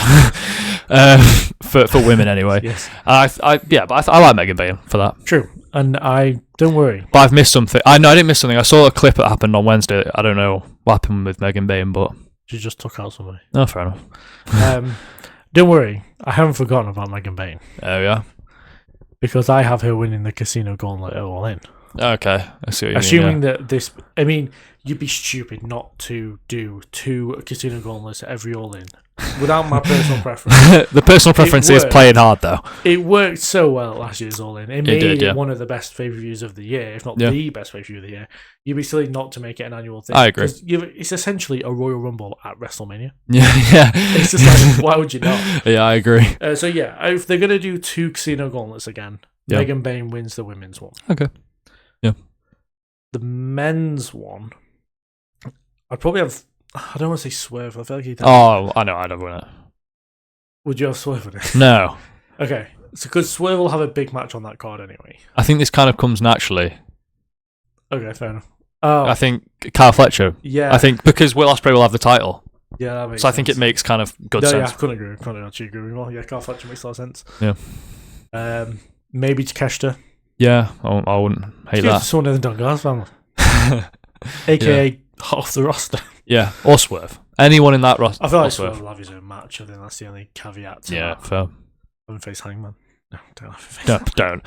S2: for women anyway.
S1: Yes.
S2: But I like Megan Bayne for that.
S1: True, and I don't worry.
S2: But I've missed something. I didn't miss something. I saw a clip that happened on Wednesday. I don't know what happened with Megan Bayne, but
S1: she just took out somebody.
S2: Oh, fair enough.
S1: Don't worry, I haven't forgotten about Megan Bayne.
S2: Oh yeah,
S1: because I have her winning the Casino Gauntlet at All In.
S2: Okay, I see what you mean.
S1: Assuming that this, I mean, you'd be stupid not to do 2 Casino Gauntlets at every All In without my personal preference.
S2: The personal preference is playing hard, though.
S1: It worked so well at last year's All In. It made it one of the best pay-per-views of the year, if not the best pay-per-view of the year. You'd be silly not to make it an annual thing.
S2: I agree.
S1: It's essentially a Royal Rumble at WrestleMania.
S2: Yeah.
S1: It's just like, why would you not?
S2: Yeah, I agree.
S1: So if they're going to do 2 Casino Gauntlets again, Megan Bayne wins the women's one.
S2: Okay. Yeah.
S1: The men's one, I'd probably have. I don't want to say Swerve. I feel like he'd have.
S2: Oh, I know. I'd have won it.
S1: Would you have Swerve in it?
S2: No.
S1: Okay, so because Swerve will have a big match on that card anyway.
S2: I think this kind of comes naturally.
S1: Okay, fair enough. I
S2: think Kyle Fletcher.
S1: Yeah.
S2: I think because Will Ospreay will have the title.
S1: Yeah, that makes
S2: so
S1: sense.
S2: I think it makes kind of good sense.
S1: Yeah, I couldn't actually agree more. Yeah, Kyle Fletcher makes a lot of sense.
S2: Yeah.
S1: Maybe Takeshita.
S2: Yeah, I wouldn't hate that.
S1: Someone in the Dungas family. AKA off the roster.
S2: Yeah, or Swerve. Anyone in that roster.
S1: I feel like Swerve will have his own match. I think that's the only caveat to that.
S2: Fair.
S1: Don't face Hangman. No, don't have to face
S2: Don't.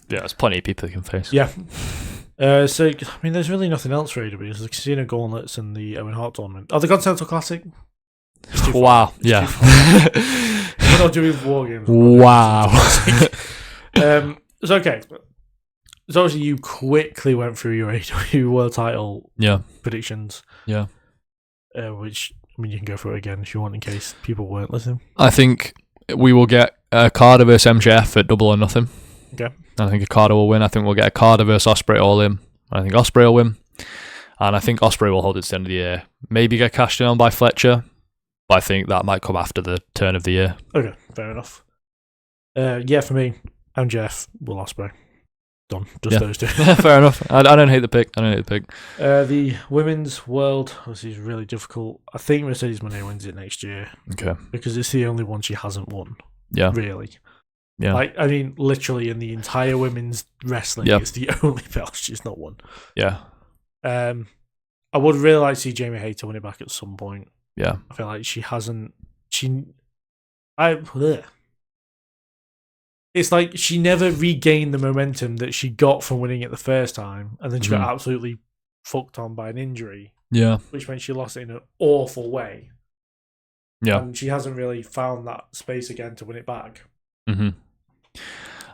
S2: There's plenty of people who can face.
S1: Yeah. So, I mean, there's really nothing else for AEW. There's the Casino Gauntlets and the Owen Hart tournament. Oh, the Continental Classic?
S2: Wow, yeah.
S1: We're not doing War Games.
S2: Wow.
S1: It's okay. So obviously you quickly went through your AEW World Title predictions.
S2: Yeah.
S1: Which, I mean, you can go through it again if you want in case people weren't listening.
S2: I think we will get Carter versus MJF at Double or Nothing.
S1: Okay.
S2: I think Carter will win. I think we'll get a Carter versus Ospreay All In. I think Ospreay will win. And I think Ospreay will hold it to the end of the year. Maybe get cashed in on by Fletcher. But I think that might come after the turn of the year.
S1: Okay, fair enough. For me, MJF will Ospreay. Done. Just those two.
S2: Fair enough. I don't hate the pick.
S1: The women's world obviously is really difficult. I think Mercedes Moné wins it next year.
S2: Okay.
S1: Because it's the only one she hasn't won.
S2: Yeah.
S1: Really.
S2: Yeah.
S1: I mean, literally in the entire women's wrestling, it's the only belt she's not won.
S2: Yeah.
S1: I would really like to see Jamie Hayter win it back at some point.
S2: Yeah.
S1: I feel like she hasn't. It's like she never regained the momentum that she got from winning it the first time, and then she got absolutely fucked on by an injury.
S2: Yeah.
S1: Which meant she lost it in an awful way.
S2: Yeah.
S1: And she hasn't really found that space again to win it back.
S2: Mm-hmm.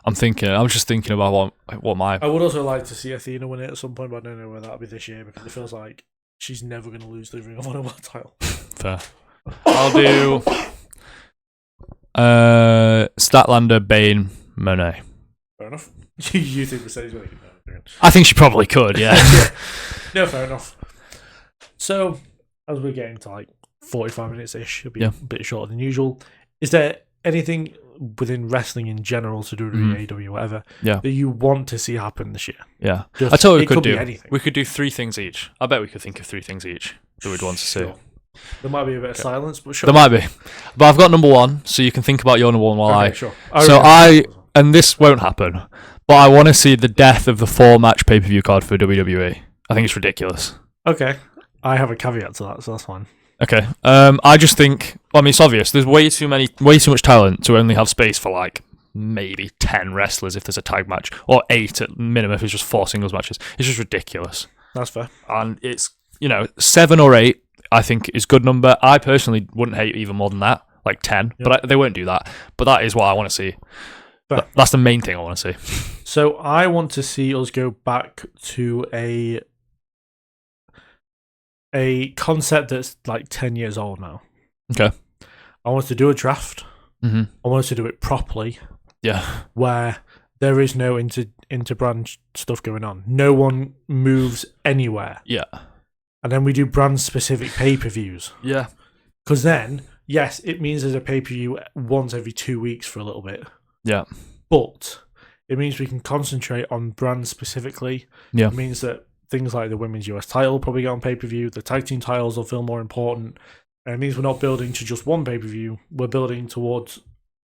S2: I'm just thinking about what my...
S1: I would also like to see Athena win it at some point, but I don't know whether that'll be this year because it feels like she's never going to lose the Ring of Honor World title.
S2: Fair. I'll do Statlander, Bane, Monet.
S1: Fair enough. You think Mercedes will?
S2: I think she probably could, yeah.
S1: No, fair enough. So, as we're getting to like 45 minutes-ish, it'll be a bit shorter than usual. Is there anything within wrestling in general, to do with AEW, whatever, that you want to see happen this year?
S2: Yeah.
S1: Just,
S2: I tell you what we could do.
S1: Anything.
S2: We could do 3 things each. I bet we could think of 3 things each that we'd want to see.
S1: There might be a bit of silence, but sure.
S2: There might be. But I've got number 1, so you can think about your number 1 while
S1: Sure.
S2: And this won't happen, but I want to see the death of the 4-match pay-per-view card for WWE. I think it's ridiculous.
S1: Okay. I have a caveat to that, so that's fine.
S2: Okay. I just think, it's obvious. There's way too much talent to only have space for like maybe 10 wrestlers if there's a tag match, or 8 at minimum if it's just 4 singles matches. It's just ridiculous.
S1: That's fair.
S2: And it's 7 or 8. I think is good number. I personally wouldn't hate even more than that, like 10. Yep. But they won't do that. But that is what I want to see. That's the main thing I want to see.
S1: So I want to see us go back to a concept that's like 10 years old now.
S2: Okay.
S1: I want us to do a draft.
S2: Mm-hmm.
S1: I want us to do it properly.
S2: Yeah.
S1: Where there is no inter-brand stuff going on. No one moves anywhere.
S2: Yeah.
S1: And then we do brand-specific pay-per-views.
S2: Yeah.
S1: Because then, yes, it means there's a pay-per-view once every 2 weeks for a little bit.
S2: Yeah.
S1: But it means we can concentrate on brands specifically.
S2: Yeah.
S1: It means that things like the women's US title will probably get on pay-per-view. The tag team titles will feel more important. And it means we're not building to just one pay-per-view. We're building towards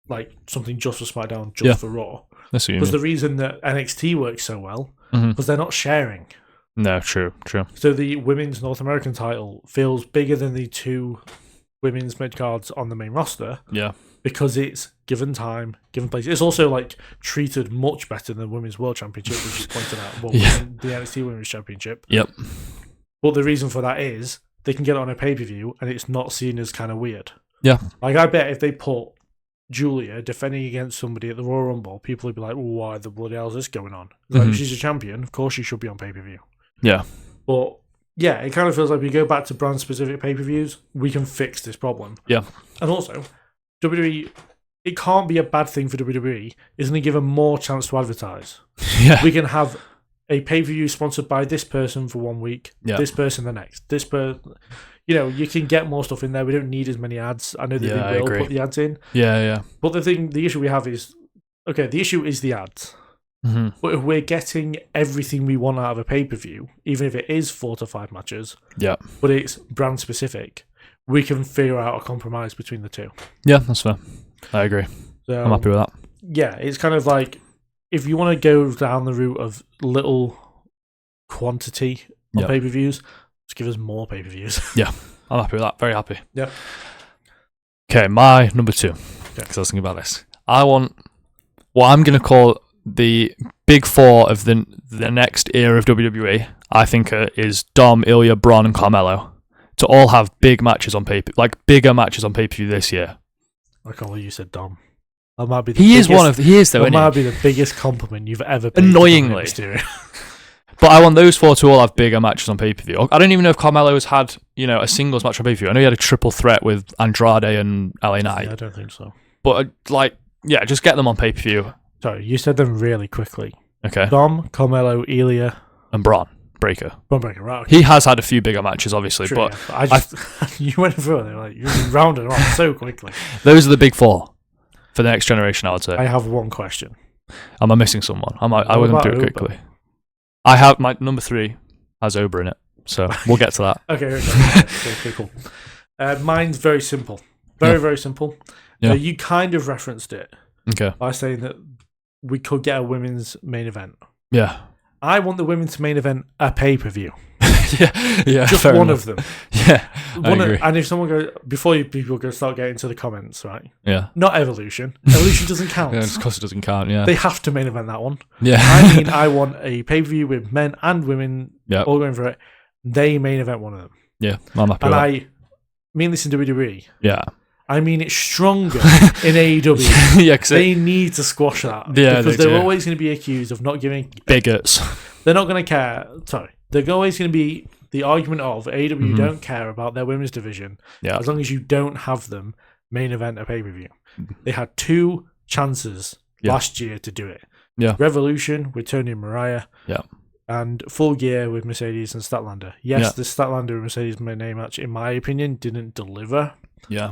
S1: like something just for SmackDown, just for Raw. Because the reason that NXT works so well, because they're not sharing.
S2: No, true.
S1: So the women's North American title feels bigger than the 2 women's mid-cards on the main roster.
S2: Yeah.
S1: Because it's given time, given place. It's also like treated much better than the Women's World Championship, which you pointed out. Well, the NXT Women's Championship.
S2: Yep.
S1: But the reason for that is they can get it on a pay-per-view and it's not seen as kind of weird.
S2: Yeah.
S1: Like, I bet if they put Julia defending against somebody at the Royal Rumble, people would be like, well, why the bloody hell is this going on? Like, she's a champion. Of course she should be on pay-per-view.
S2: Yeah.
S1: But, yeah, it kind of feels like we go back to brand-specific pay-per-views, we can fix this problem.
S2: Yeah.
S1: And also, WWE, it can't be a bad thing for WWE, isn't it? Give them more chance to advertise.
S2: Yeah.
S1: We can have a pay-per-view sponsored by this person for 1 week, this person the next, you can get more stuff in there. We don't need as many ads. I know that they will put the ads in.
S2: Yeah.
S1: But the issue we have is, the issue is the ads.
S2: Mm-hmm.
S1: But if we're getting everything we want out of a pay-per-view, even if it is 4 to 5 matches, but it's brand specific, we can figure out a compromise between the 2.
S2: Yeah, that's fair. I agree.
S1: So,
S2: I'm happy with that.
S1: Yeah, it's kind of like, if you want to go down the route of little quantity of pay-per-views, just give us more pay-per-views.
S2: Yeah, I'm happy with that. Very happy.
S1: Yeah.
S2: Okay, my number 2. Because I was thinking about this. I want what I'm going to call the big 4 of the next era of WWE. I think is Dom, Ilya, Braun, and Carmelo to all have big matches on bigger matches on pay-per-view this year.
S1: I can't believe you said Dom. might be.
S2: He is though. That
S1: might be the biggest compliment you've ever paid.
S2: Annoyingly. But I want those four to all have bigger matches on pay-per-view. I don't even know if Carmelo has had, a singles match on pay-per-view. I know he had a triple threat with Andrade and LA Knight.
S1: Yeah, I don't think so.
S2: But, just get them on pay-per-view.
S1: Sorry, you said them really quickly.
S2: Okay.
S1: Dom, Carmelo, Ilya.
S2: And Braun Breaker.
S1: Braun Breaker, right. Okay.
S2: He has had a few bigger matches, obviously.
S1: True,
S2: but
S1: yeah. I just, you went through it. You rounded it off so quickly.
S2: Those are the big four for the next generation, I would say.
S1: I have one question.
S2: Am I missing someone? I wouldn't do it quickly. I have my number 3 has Ober in it, so we'll get to that.
S1: Okay, cool. Mine's very simple. Very simple.
S2: Yeah.
S1: You kind of referenced it by saying that we could get a women's main event.
S2: Yeah.
S1: I want the women's main event a pay-per-view.
S2: yeah.
S1: Just one of them.
S2: Yeah, I agree.
S1: And if someone goes, people go start getting to the comments, right?
S2: Yeah.
S1: Not Evolution. Evolution doesn't count.
S2: Yeah, of course it doesn't count, yeah.
S1: They have to main event that one.
S2: Yeah.
S1: I want a pay-per-view with men and women all going for it. They main event one of them.
S2: Yeah, I'm happy
S1: and
S2: with
S1: I mean this in WWE.
S2: Yeah.
S1: I mean it stronger in AEW.
S2: Yeah,
S1: they need to squash that.
S2: Yeah,
S1: because they're always going to be accused of not giving...
S2: Bigots.
S1: They're not going to care. Sorry. They're always going to be the argument of AEW don't care about their women's division as long as you don't have them main event a pay-per-view. They had 2 chances last year to do it.
S2: Yeah.
S1: Revolution with Tony and Mariah.
S2: Yeah.
S1: And Full Gear with Mercedes and Statlander. Yes, the Statlander and Mercedes main match, in my opinion, didn't deliver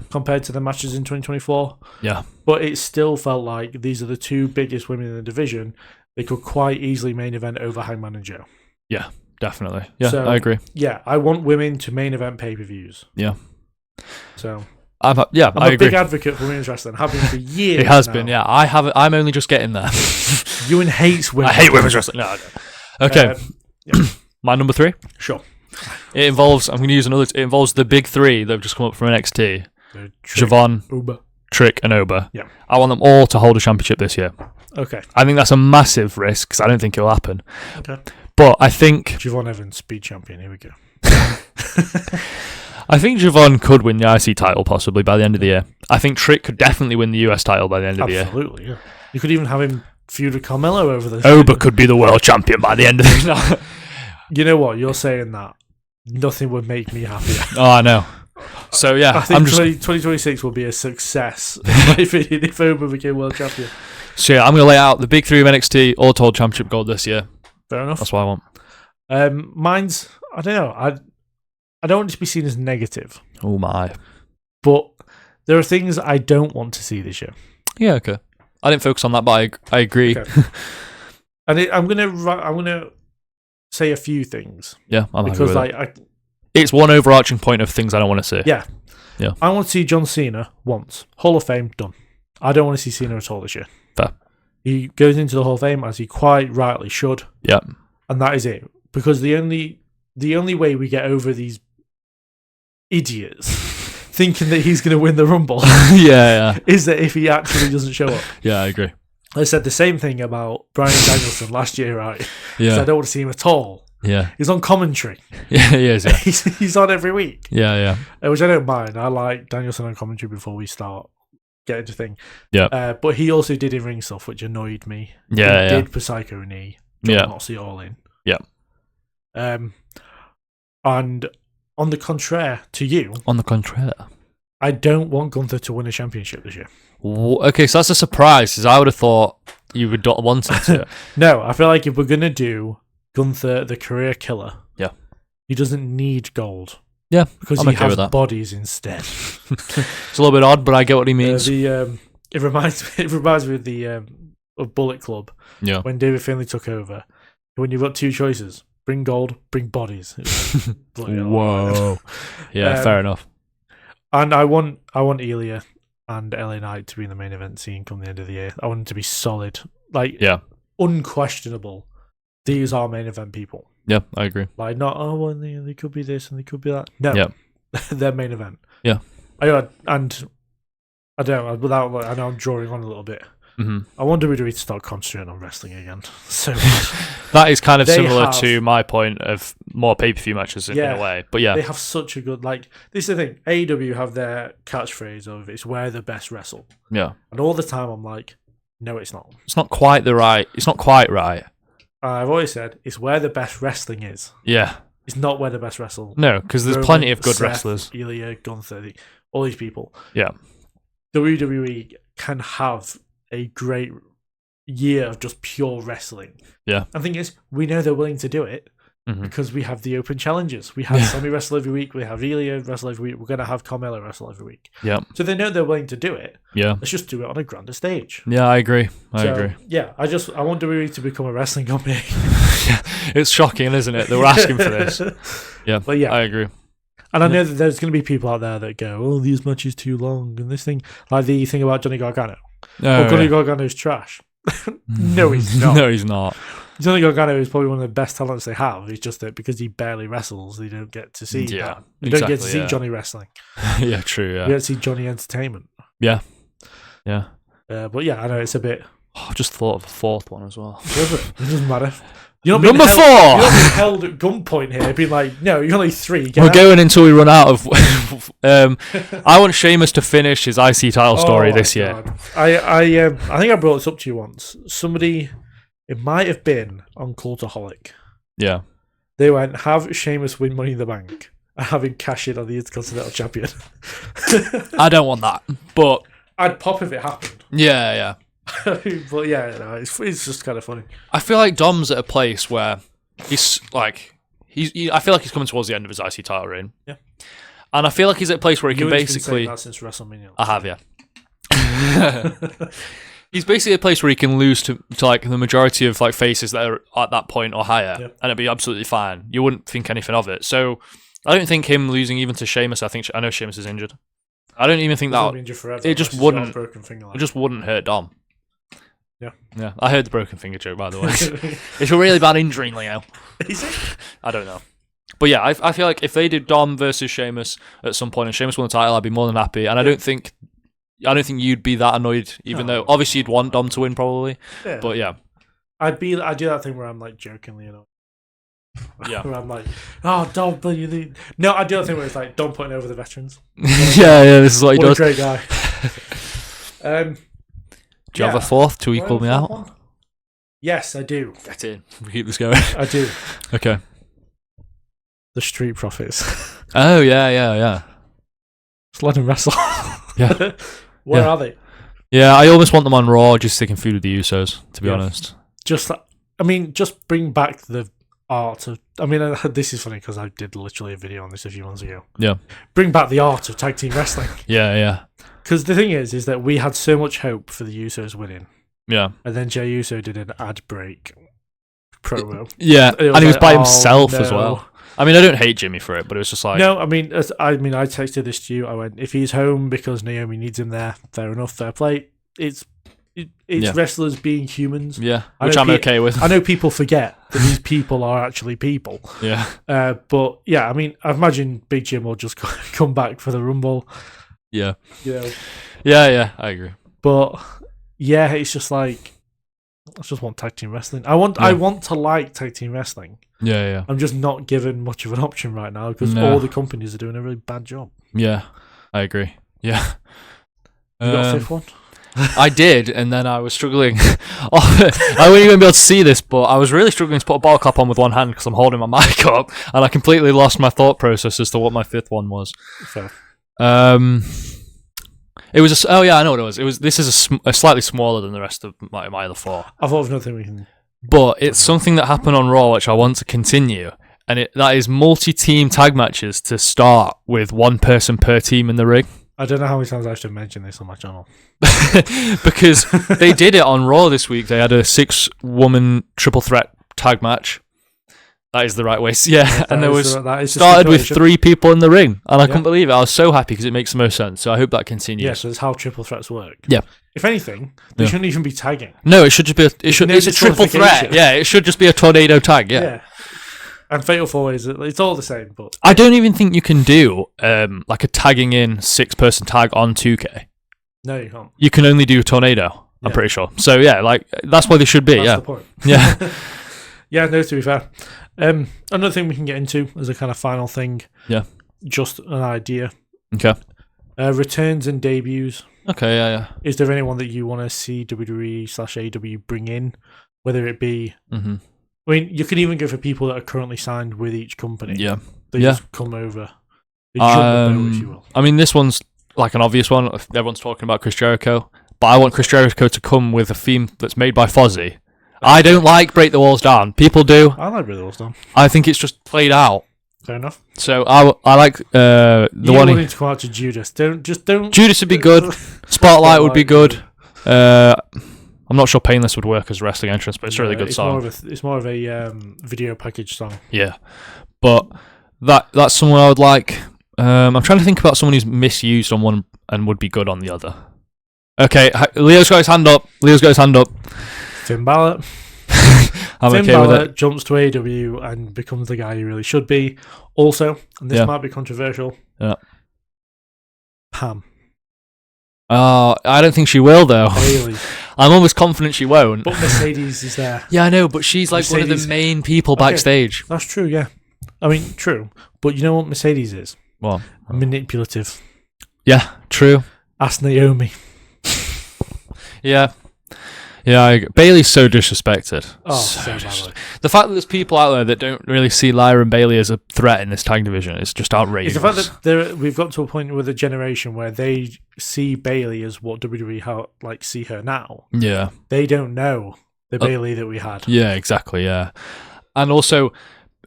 S1: compared to the matches in 2024.
S2: Yeah.
S1: But it still felt like these are the 2 biggest women in the division. They could quite easily main event over Hangman and Joe.
S2: Yeah, definitely. Yeah,
S1: so,
S2: I agree.
S1: Yeah, I want women to main event pay-per-views.
S2: Yeah.
S1: So...
S2: I'm
S1: a
S2: agree.
S1: big advocate for women's wrestling. Have been for years.
S2: It has
S1: now.
S2: been, yeah. I'm only just getting there.
S1: Ewan hates women.
S2: I hate women's wrestling. No. Okay. My number 3?
S1: Sure.
S2: It involves, I'm going to use another, it involves the big 3 that have just come up from NXT. Javon, Trick, and Oba.
S1: Yeah.
S2: I want them all to hold a championship this year.
S1: Okay.
S2: I think that's a massive risk because I don't think it will happen.
S1: Okay.
S2: But I think...
S1: Javon Evans, speed champion. Here we go.
S2: I think Javon could win the IC title possibly by the end of the year. I think Trick could definitely win the US title by the end of the year.
S1: Absolutely, yeah. You could even have him feud with Carmelo over this.
S2: Oba could be the world champion by the end of the year.
S1: You know what? You're saying that. Nothing would make me happier.
S2: Oh, I know. So, yeah.
S1: I think 2026 will be a success, in my opinion, if Oba became world champion.
S2: So, yeah, I'm going to lay out the big 3 of NXT, all told championship gold this year.
S1: Fair enough.
S2: That's what I want.
S1: Mine's, I don't know. I don't want it to be seen as negative.
S2: Oh, my.
S1: But there are things I don't want to see this year.
S2: Yeah, okay. I didn't focus on that, but I agree. Okay.
S1: And I'm gonna say a few things.
S2: Yeah, I'm
S1: because
S2: happy with it. It's one overarching point of things I don't want to see.
S1: Yeah.
S2: Yeah.
S1: I want to see John Cena once. Hall of Fame, done. I don't want to see Cena at all this year.
S2: Fair.
S1: He goes into the Hall of Fame as he quite rightly should.
S2: Yeah.
S1: And that is it. Because the only way we get over these idiots thinking that he's going to win the Rumble is that if he actually doesn't show up.
S2: Yeah, I agree.
S1: I said the same thing about Bryan Danielson last year, right?
S2: Yeah.
S1: I don't want to see him at all.
S2: Yeah.
S1: He's on commentary.
S2: Yeah, he is. Yeah.
S1: he's on every week.
S2: Yeah.
S1: Which I don't mind. I like Danielson on commentary before we start getting to thing.
S2: Yeah.
S1: But he also did in-ring stuff, which annoyed me.
S2: Yeah,
S1: he did Psycho knee. John Moxley all in.
S2: Yeah.
S1: And on the contraire to you.
S2: On the contraire.
S1: I don't want Gunther to win a championship this year.
S2: Okay, so that's a surprise, because I would have thought you would not want him to.
S1: No, I feel like if we're going to do Gunther the career killer, he doesn't need gold.
S2: Yeah,
S1: because he has bodies instead.
S2: It's a little bit odd, but I get what he means.
S1: It reminds me of the of Bullet Club.
S2: Yeah.
S1: When David Finlay took over, when you've got 2 choices, bring gold, bring bodies.
S2: Whoa. Yeah, fair enough.
S1: And I want Ilya and LA Knight to be in the main event scene come the end of the year. I want them to be solid, unquestionable. These are main event people.
S2: Yeah, I agree.
S1: Like not well, they could be this and they could be that. No, they're main event.
S2: Yeah,
S1: I know I'm drawing on a little bit. I want WWE to start concentrating on wrestling again. So
S2: that is kind of similar to my point of more pay-per-view matches in a way. But yeah,
S1: they have such a good this is the thing. AEW have their catchphrase of "It's where the best wrestle."
S2: Yeah,
S1: and all the time I'm like, no, it's not.
S2: It's not quite right.
S1: I've always said it's where the best wrestling is.
S2: Yeah,
S1: it's not where the best wrestle.
S2: No, because there's plenty of good wrestlers.
S1: Ilya, Gunther, all these people.
S2: Yeah,
S1: WWE can have a great year of just pure wrestling.
S2: Yeah.
S1: And the thing is, we know they're willing to do it because we have the open challenges. We have Sammy wrestle every week. We have Ilya wrestle every week. We're going to have Carmelo wrestle every week.
S2: Yeah.
S1: So they know they're willing to do it.
S2: Yeah.
S1: Let's just do it on a grander stage.
S2: Yeah, I agree. I agree.
S1: Yeah, I want WWE to become a wrestling company.
S2: Yeah, it's shocking, isn't it? They were asking for this. Yeah, but yeah, I agree.
S1: And I know that there's going to be people out there that go, "Oh, these matches too long," and this thing, like the thing about Johnny Gargano. Johnny Gargano's trash. No, he's not.
S2: No, he's not.
S1: Johnny Gargano is probably one of the best talents they have. It's just that because he barely wrestles, they don't get to see that. You don't get to see Johnny wrestling.
S2: Yeah, true. Yeah,
S1: you get to see Johnny entertainment.
S2: Yeah, yeah.
S1: But yeah, I know it's a bit.
S2: I just thought of a fourth one as well.
S1: It doesn't matter. You're
S2: Number 4!
S1: You're not being held at gunpoint here, being like, no, you're only 3.
S2: We're going until we run out of... I want Sheamus to finish his IC title story this year.
S1: I think I brought this up to you once. Somebody, it might have been on Cultaholic.
S2: Yeah.
S1: They went, have Sheamus win Money in the Bank and have him cash in on the Intercontinental Champion.
S2: I don't want that, but...
S1: I'd pop if it happened.
S2: Yeah, yeah.
S1: But yeah, no, it's just kind of funny.
S2: I feel like Dom's at a place where he's like, I feel like he's coming towards the end of his IC title reign.
S1: Yeah.
S2: And I feel like he's at a place where he can basically...
S1: Been saying that since WrestleMania.
S2: I have, yeah. He's basically a place where he can lose to like the majority of like faces that are at that point or higher, and it'd be absolutely fine. You wouldn't think anything of it. So I don't think him losing even to Sheamus. I know Sheamus is injured. I don't even think that it just wouldn't. It just wouldn't hurt Dom.
S1: Yeah.
S2: Yeah. I heard the broken finger joke, by the way. It's a really bad injury, Leo.
S1: Is it?
S2: I don't know. But yeah, I feel like if they did Dom versus Sheamus at some point and Sheamus won the title, I'd be more than happy. And I don't think you'd be that annoyed, even though obviously you'd want Dom to win probably. Yeah. But yeah.
S1: I'd do that thing where I'm like jokingly,
S2: Yeah.
S1: Where I'm like, oh, Dom, no, I do that thing where it's like Dom putting over the veterans.
S2: Yeah, this is what he does.
S1: What a great guy.
S2: Do you have a fourth to equal me out?
S1: One? Yes, I do.
S2: Get in. We keep this going.
S1: I do.
S2: Okay.
S1: The Street Profits.
S2: Oh, yeah.
S1: Just let them wrestle.
S2: Yeah.
S1: Where are they?
S2: Yeah, I almost want them on Raw, just sticking food with the Usos, to be honest.
S1: Just bring back the art of... this is funny because I did literally a video on this a few months ago.
S2: Yeah.
S1: Bring back the art of tag team wrestling.
S2: Yeah.
S1: Because the thing is that we had so much hope for the Usos winning.
S2: Yeah.
S1: And then Jey Uso did an ad break promo.
S2: Yeah, and he was by himself as well. I don't hate Jimmy for it, but it was just like...
S1: No, I texted this to you. I went, if he's home because Naomi needs him there, fair enough, fair play. It's wrestlers being humans.
S2: Yeah, which I'm okay with.
S1: I know people forget that these people are actually people.
S2: Yeah.
S1: But yeah, I imagine Big Jim will just come back for the Rumble.
S2: Yeah.
S1: Yeah,
S2: I agree.
S1: But yeah, it's just like I just want tag team wrestling. I want to like tag team wrestling.
S2: Yeah.
S1: I'm just not given much of an option right now because all the companies are doing a really bad job.
S2: Yeah, I agree. Yeah.
S1: You got a fifth one?
S2: I did, and then I was struggling. I wasn't even be able to see this, but I was really struggling to put a ball cap on with one hand because I'm holding my mic up, and I completely lost my thought process as to what my fifth one was.
S1: Fair.
S2: It was I know what it was. This is a slightly smaller than the rest of my other four.
S1: I thought of nothing we can.
S2: But it's something that happened on Raw which I want to continue, and that is multi-team tag matches to start with one person per team in the ring.
S1: I don't know how many times I should mention this on my channel.
S2: Because they did it on Raw this week. They had a 6-woman triple threat tag match. That is the right way. Yeah, and there was started with 3 people in the ring, and I couldn't believe it. I was so happy because it makes the most sense. So I hope that continues.
S1: Yeah, so that's how triple threats work.
S2: Yeah.
S1: If anything, they shouldn't even be tagging.
S2: No, it should just be. It's a triple threat. Yeah, it should just be a tornado tag. Yeah.
S1: And Fatal 4-Ways, it's all the same. But
S2: I don't even think you can do like a tagging in 6-person tag on 2K.
S1: No, you can't.
S2: You can only do tornado. I'm pretty sure. So yeah, like that's where they should be.
S1: That's
S2: yeah,
S1: the point.
S2: Yeah.
S1: Yeah, no, to be fair. Another thing we can get into as a kind of final thing.
S2: Yeah.
S1: Just an idea.
S2: Okay.
S1: Returns and debuts.
S2: Okay, yeah.
S1: Is there anyone that you want to see WWE/AEW bring in? Whether it be...
S2: Mm-hmm.
S1: I mean, you can even go for people that are currently signed with each company.
S2: Yeah.
S1: They just come over. They jump the boat, if you will.
S2: I mean, this one's like an obvious one. Everyone's talking about Chris Jericho. But I want Chris Jericho to come with a theme that's made by Fozzy. I don't like Break the Walls Down. People do.
S1: I like Break the Walls Down.
S2: I think it's just played out.
S1: Fair enough.
S2: So I like the one.
S1: You wanted to come out to Judas. Don't.
S2: Judas would be good. Spotlight would be good. I'm not sure Painless would work as a wrestling entrance, but it's a really good song.
S1: It's more of a video package song.
S2: Yeah, but that's someone I would like. I'm trying to think about someone who's misused on one and would be good on the other. Okay, Leo's got his hand up.
S1: Finn Balor.
S2: I'm
S1: Finn
S2: okay
S1: Balor
S2: with it.
S1: jumps to AEW and becomes the guy he really should be. Also, and this might be controversial.
S2: Yeah.
S1: Pam.
S2: I don't think she will though.
S1: Bailey.
S2: I'm almost confident she won't.
S1: But Mercedes is there.
S2: Yeah, I know, but she's like one of the main people backstage.
S1: That's true, yeah. I mean, true. But you know what Mercedes is?
S2: What?
S1: Manipulative.
S2: Yeah, true.
S1: Ask Naomi.
S2: Yeah. Yeah, Bailey's so disrespected.
S1: Oh, so disrespected.
S2: The fact that there's people out there that don't really see Lyra and Bailey as a threat in this tag division is just outrageous.
S1: It's the fact that we've got to a point with a generation where they see Bailey as what WWE see her now.
S2: Yeah.
S1: They don't know the Bailey that we had.
S2: Yeah, exactly, yeah. And also,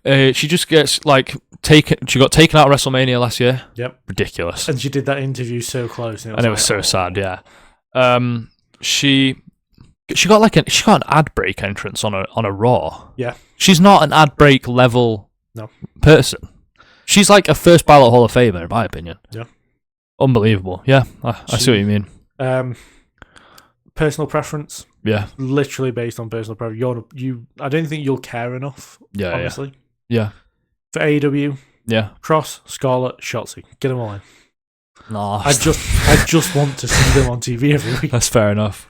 S2: she just gets, taken. She got taken out of WrestleMania last year.
S1: Yep.
S2: Ridiculous.
S1: And she did that interview so close.
S2: And it was so sad, yeah. She got an ad break entrance on a Raw.
S1: Yeah.
S2: She's not an ad break level person. She's like a first ballot Hall of Famer, in my opinion.
S1: Yeah.
S2: Unbelievable. Yeah, I see what you mean.
S1: Personal preference.
S2: Yeah.
S1: Literally based on personal preference. I don't think you'll care enough.
S2: Yeah.
S1: Honestly.
S2: Yeah.
S1: For AEW.
S2: Yeah.
S1: Cross, Scarlett, Shotzi. Get them all in.
S2: Nah.
S1: I just want to see them on TV every week.
S2: That's fair enough.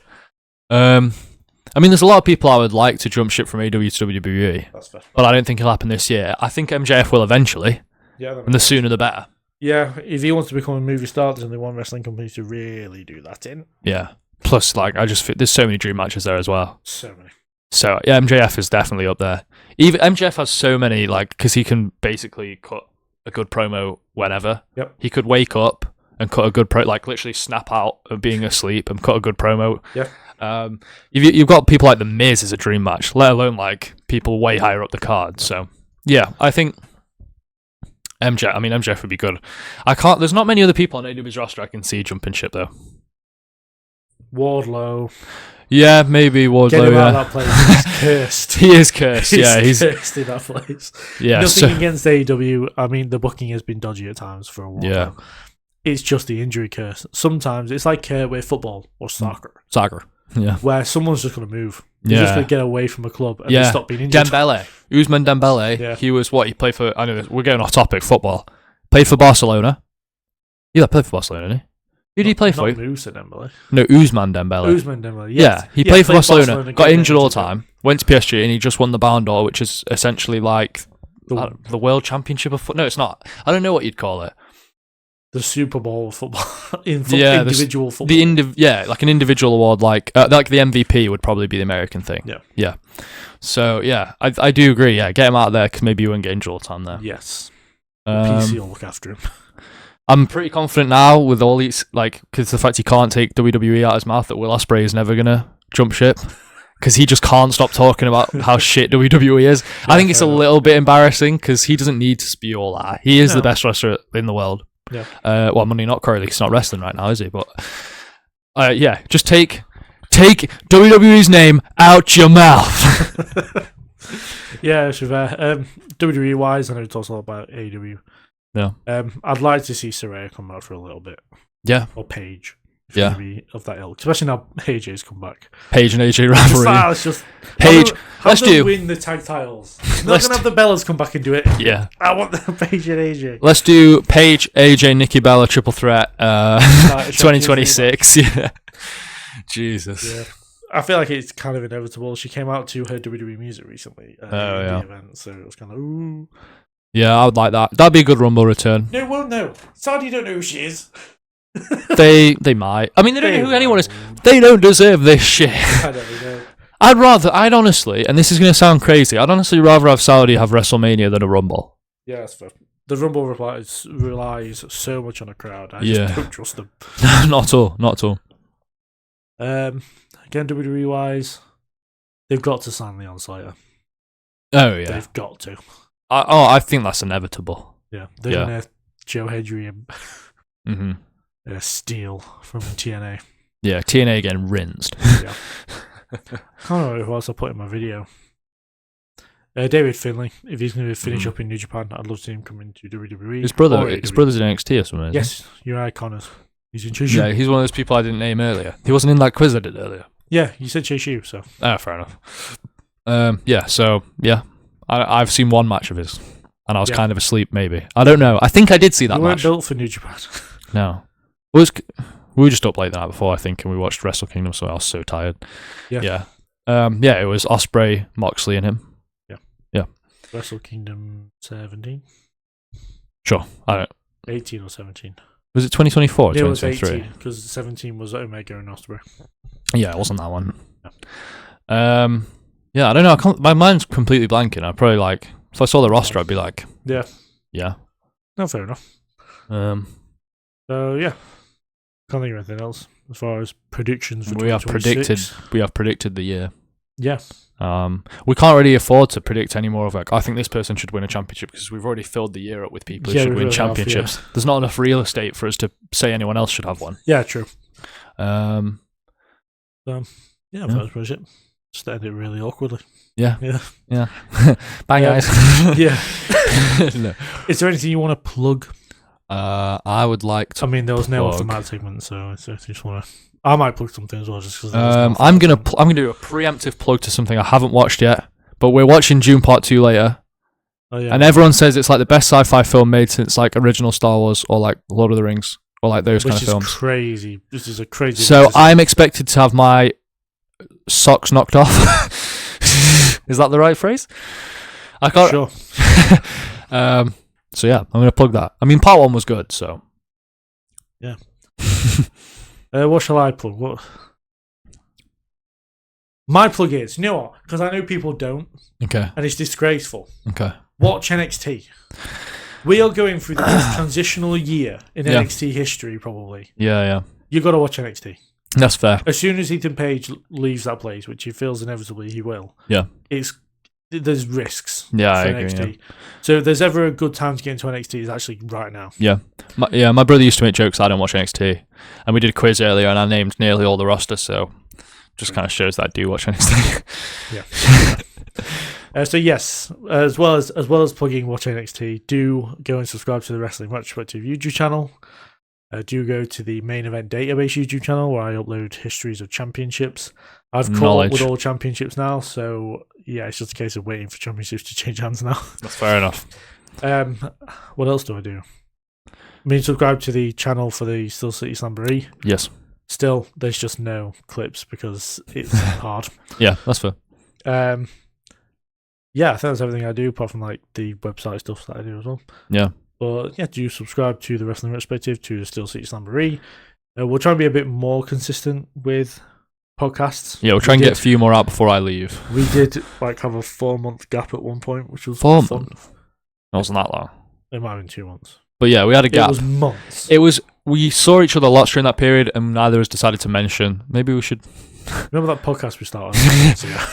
S2: I mean, there's a lot of people I would like to jump ship from AEW to WWE.
S1: That's fair.
S2: But I don't think it'll happen this year. I think MJF will eventually.
S1: Yeah.
S2: And the sooner the better.
S1: Yeah, if he wants to become a movie star, there's only one wrestling company to really do that in.
S2: Yeah. Plus, there's so many dream matches there as well.
S1: So many.
S2: So, yeah, MJF is definitely up there. Even MJF has so many, because he can basically cut a good promo whenever.
S1: Yep.
S2: He could wake up and cut a good literally snap out of being asleep and cut a good promo.
S1: Yeah.
S2: You've got people like The Miz as a dream match, let alone people way higher up the card. So yeah, I think MJF would be good. There's not many other people on AEW's roster I can see jumping ship though.
S1: Wardlow.
S2: Yeah, maybe Wardlow.
S1: Get him out of that place. He's cursed.
S2: He is cursed. He's
S1: cursed in that place.
S2: Yeah.
S1: Nothing against AEW. I mean, the booking has been dodgy at times for a while.
S2: Yeah.
S1: It's just the injury curse. Sometimes it's like with football or soccer.
S2: Yeah.
S1: Where someone's just going to move. They're just going to get away from a club and they stop being injured.
S2: Usman Dembele.
S1: Yeah.
S2: He was he played for, I know this, we're going off topic, football. Played for Barcelona. Yeah, played for Barcelona, didn't he? Who did he play for?
S1: Not Musa Dembele.
S2: No, Usman Dembele.
S1: Usman Dembele, yes.
S2: Yeah, he played for Barcelona, got injured all the time, went to PSG and he just won the Ballon d'Or, which is essentially like the World Championship of football. No, it's not. I don't know what you'd call it.
S1: The Super Bowl of football. Individual football.
S2: Like an individual award, like the MVP would probably be the American thing. Yeah. So yeah, I do agree. Yeah, get him out of there because maybe you won't get injured all the time there.
S1: Yes. PC will look after him.
S2: I'm pretty confident now with all these, because the fact he can't take WWE out of his mouth, that Will Ospreay is never gonna jump ship. Because he just can't stop talking about how shit WWE is. I think it's a little bit embarrassing because he doesn't need to spew all that. He is the best wrestler in the world.
S1: Yeah.
S2: Money not Corey, he's not wrestling right now, is he? But yeah, just take WWE's name out your mouth.
S1: Yeah, sure. WWE wise, I know it talks a lot about AEW.
S2: Yeah.
S1: I'd like to see Saraya come back for a little bit.
S2: Yeah.
S1: Or Paige.
S2: Yeah.
S1: Be of that ilk, especially now AJ's come back.
S2: Paige and AJ rivalry.
S1: It's just
S2: Paige.
S1: Let's win the tag titles. Not gonna have the Bellas come back and do it.
S2: Yeah.
S1: I want the Paige and AJ.
S2: Let's do Paige, AJ, Nikki Bella triple threat. 2026. Yeah. Jesus.
S1: Yeah. I feel like it's kind of inevitable. She came out to her WWE music recently at the event, so it was kind of ooh.
S2: Yeah, I would like that. That'd be a good Rumble return.
S1: No, won't know. Saudi don't know who she is.
S2: They might. I mean, they don't know who anyone is. They don't deserve this shit.
S1: I don't know.
S2: I'd honestly, and this is going to sound crazy, I'd honestly rather have Saudi have WrestleMania than a Rumble.
S1: Yeah, that's fair. The Rumble relies so much on a crowd. I just don't trust them.
S2: Not at all.
S1: Again, WWE wise, they've got to sign Leon Slater.
S2: Oh, yeah.
S1: They've got to.
S2: I think that's inevitable.
S1: Yeah. They're going to Joe Hendry and Steele from TNA.
S2: Yeah, TNA getting rinsed.
S1: Yeah. I can't remember who else I put in my video. David Finlay, if he's going to finish up in New Japan, I'd love to see him come into WWE.
S2: His brother's in NXT or something.
S1: Yes, Uriah Connors. He's in Chase U.
S2: Yeah, he's one of those people I didn't name earlier. He wasn't in that quiz I did earlier.
S1: Yeah, you said Chase U, so.
S2: Fair enough. I've seen one match of his, and I was kind of asleep, maybe. I don't know. I think I did see that
S1: you
S2: match.
S1: weren't built for New Japan.
S2: No. We were just up late the night before, I think, and we watched Wrestle Kingdom, so I was so tired. Yeah. It was Ospreay, Moxley, and him. Yeah.
S1: Wrestle Kingdom 17?
S2: Sure. I don't.
S1: 18 or 17?
S2: Was it 2024 or
S1: it
S2: 2023?
S1: It was 18, because 17 was Omega and Ospreay.
S2: Yeah, it wasn't that one.
S1: No.
S2: I don't know. My mind's completely blanking. I'd probably if I saw the roster, I'd be like,
S1: yeah. No, fair enough.
S2: So
S1: yeah, can't think of anything else as far as predictions for
S2: we have predicted the year.
S1: Yeah.
S2: We can't really afford to predict any more of I think this person should win a championship because we've already filled the year up with people who should win championships. There's not enough real estate for us to say anyone else should have one.
S1: Yeah, true.
S2: That's
S1: pretty much it. Just ended it really awkwardly.
S2: Yeah. Bye, guys.
S1: Yeah.
S2: No.
S1: Is there anything you want to plug?
S2: I would like to.
S1: I mean, there was no off the mat segment, so I just want to. I might plug something as well, just because.
S2: I'm gonna do a preemptive plug to something I haven't watched yet, but we're watching Dune Part 2 later.
S1: Oh, yeah.
S2: And everyone says it's the best sci-fi film made since original Star Wars or Lord of the Rings or those kind of films.
S1: Which is crazy. This is a crazy.
S2: So I'm expected to have my socks knocked off. Is that the right phrase? I can't.
S1: Sure.
S2: So yeah, I'm gonna plug that. I mean, part 1 was good, so
S1: yeah. What shall I plug? What? My plug is, you know what? Because I know people don't.
S2: Okay.
S1: And it's disgraceful.
S2: Okay.
S1: Watch NXT. We are going through the most transitional year in NXT history, probably.
S2: Yeah.
S1: You got to watch NXT.
S2: That's fair.
S1: As soon as Ethan Page leaves that place, which he feels inevitably he will.
S2: Yeah.
S1: There's risks
S2: for
S1: NXT.
S2: Agree, yeah.
S1: So if there's ever a good time to get into NXT, it's actually right now.
S2: Yeah. My brother used to make jokes I don't watch NXT. And we did a quiz earlier and I named nearly all the roster, so just kind of shows that I do watch NXT.
S1: Yeah. So yes, as well as plugging Watch NXT, do go and subscribe to the Wrestling Retrospective YouTube channel. Do go to the Main Event Database YouTube channel where I upload histories of championships. I've caught up with all championships now, so yeah, it's just a case of waiting for championships to change hands now.
S2: That's fair enough.
S1: What else do I do? I mean, subscribe to the channel for the Still City Slamboree.
S2: Yes.
S1: Still, there's just no clips because it's hard.
S2: Yeah, that's fair.
S1: Yeah, I think that's everything I do, apart from the website stuff that I do as well.
S2: Yeah.
S1: But yeah, do subscribe to the Wrestling Retrospective, to the Still City Slamboree. We'll try and be a bit more consistent with podcasts.
S2: Yeah, we'll try and get a few more out before I leave.
S1: We did have a 4-month gap at one point, which was
S2: 4
S1: fun.
S2: months? It wasn't that long.
S1: It might have been 2 months.
S2: But yeah, we had a gap.
S1: It was months.
S2: We saw each other lots during that period, and neither of us decided to mention. Maybe we should.
S1: Remember that podcast we started?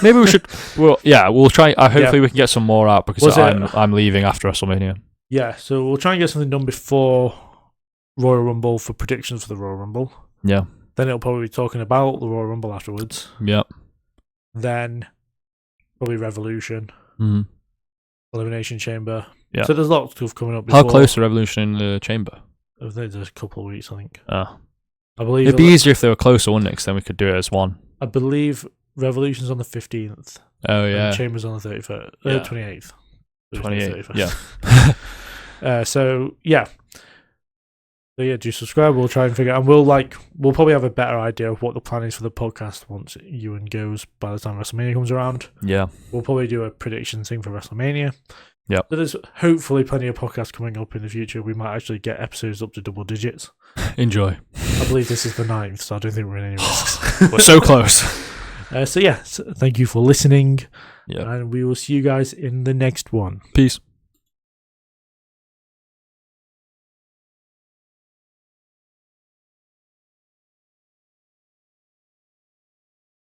S2: Maybe we should. Well, yeah, we'll try. Hopefully, we can get some more out because I'm leaving after WrestleMania.
S1: Yeah, so we'll try and get something done before Royal Rumble for predictions for the Royal Rumble.
S2: Yeah.
S1: Then it'll probably be talking about the Royal Rumble afterwards.
S2: Yep.
S1: Then probably Revolution, Elimination Chamber.
S2: Yeah.
S1: So there's lots of stuff coming up. Before.
S2: How close to Revolution in the Chamber?
S1: I think there's a couple of weeks, I think.
S2: I
S1: believe
S2: it'd be easier if they were closer, wouldn't it? Because then we could do it as one.
S1: I believe Revolution's on the 15th.
S2: Oh, yeah.
S1: And Chamber's on the 31st, 28th.
S2: 28th, yeah.
S1: So, yeah. So yeah, do subscribe. We'll try and figure out, and we'll probably have a better idea of what the plan is for the podcast once Ewan goes by the time WrestleMania comes around.
S2: Yeah.
S1: We'll probably do a prediction thing for WrestleMania.
S2: Yeah.
S1: So there's hopefully plenty of podcasts coming up in the future. We might actually get episodes up to double digits.
S2: Enjoy.
S1: I believe this is the 9th, so I don't think we're in any risks.
S2: We're so close.
S1: So thank you for listening.
S2: Yeah.
S1: And we will see you guys in the next one.
S2: Peace.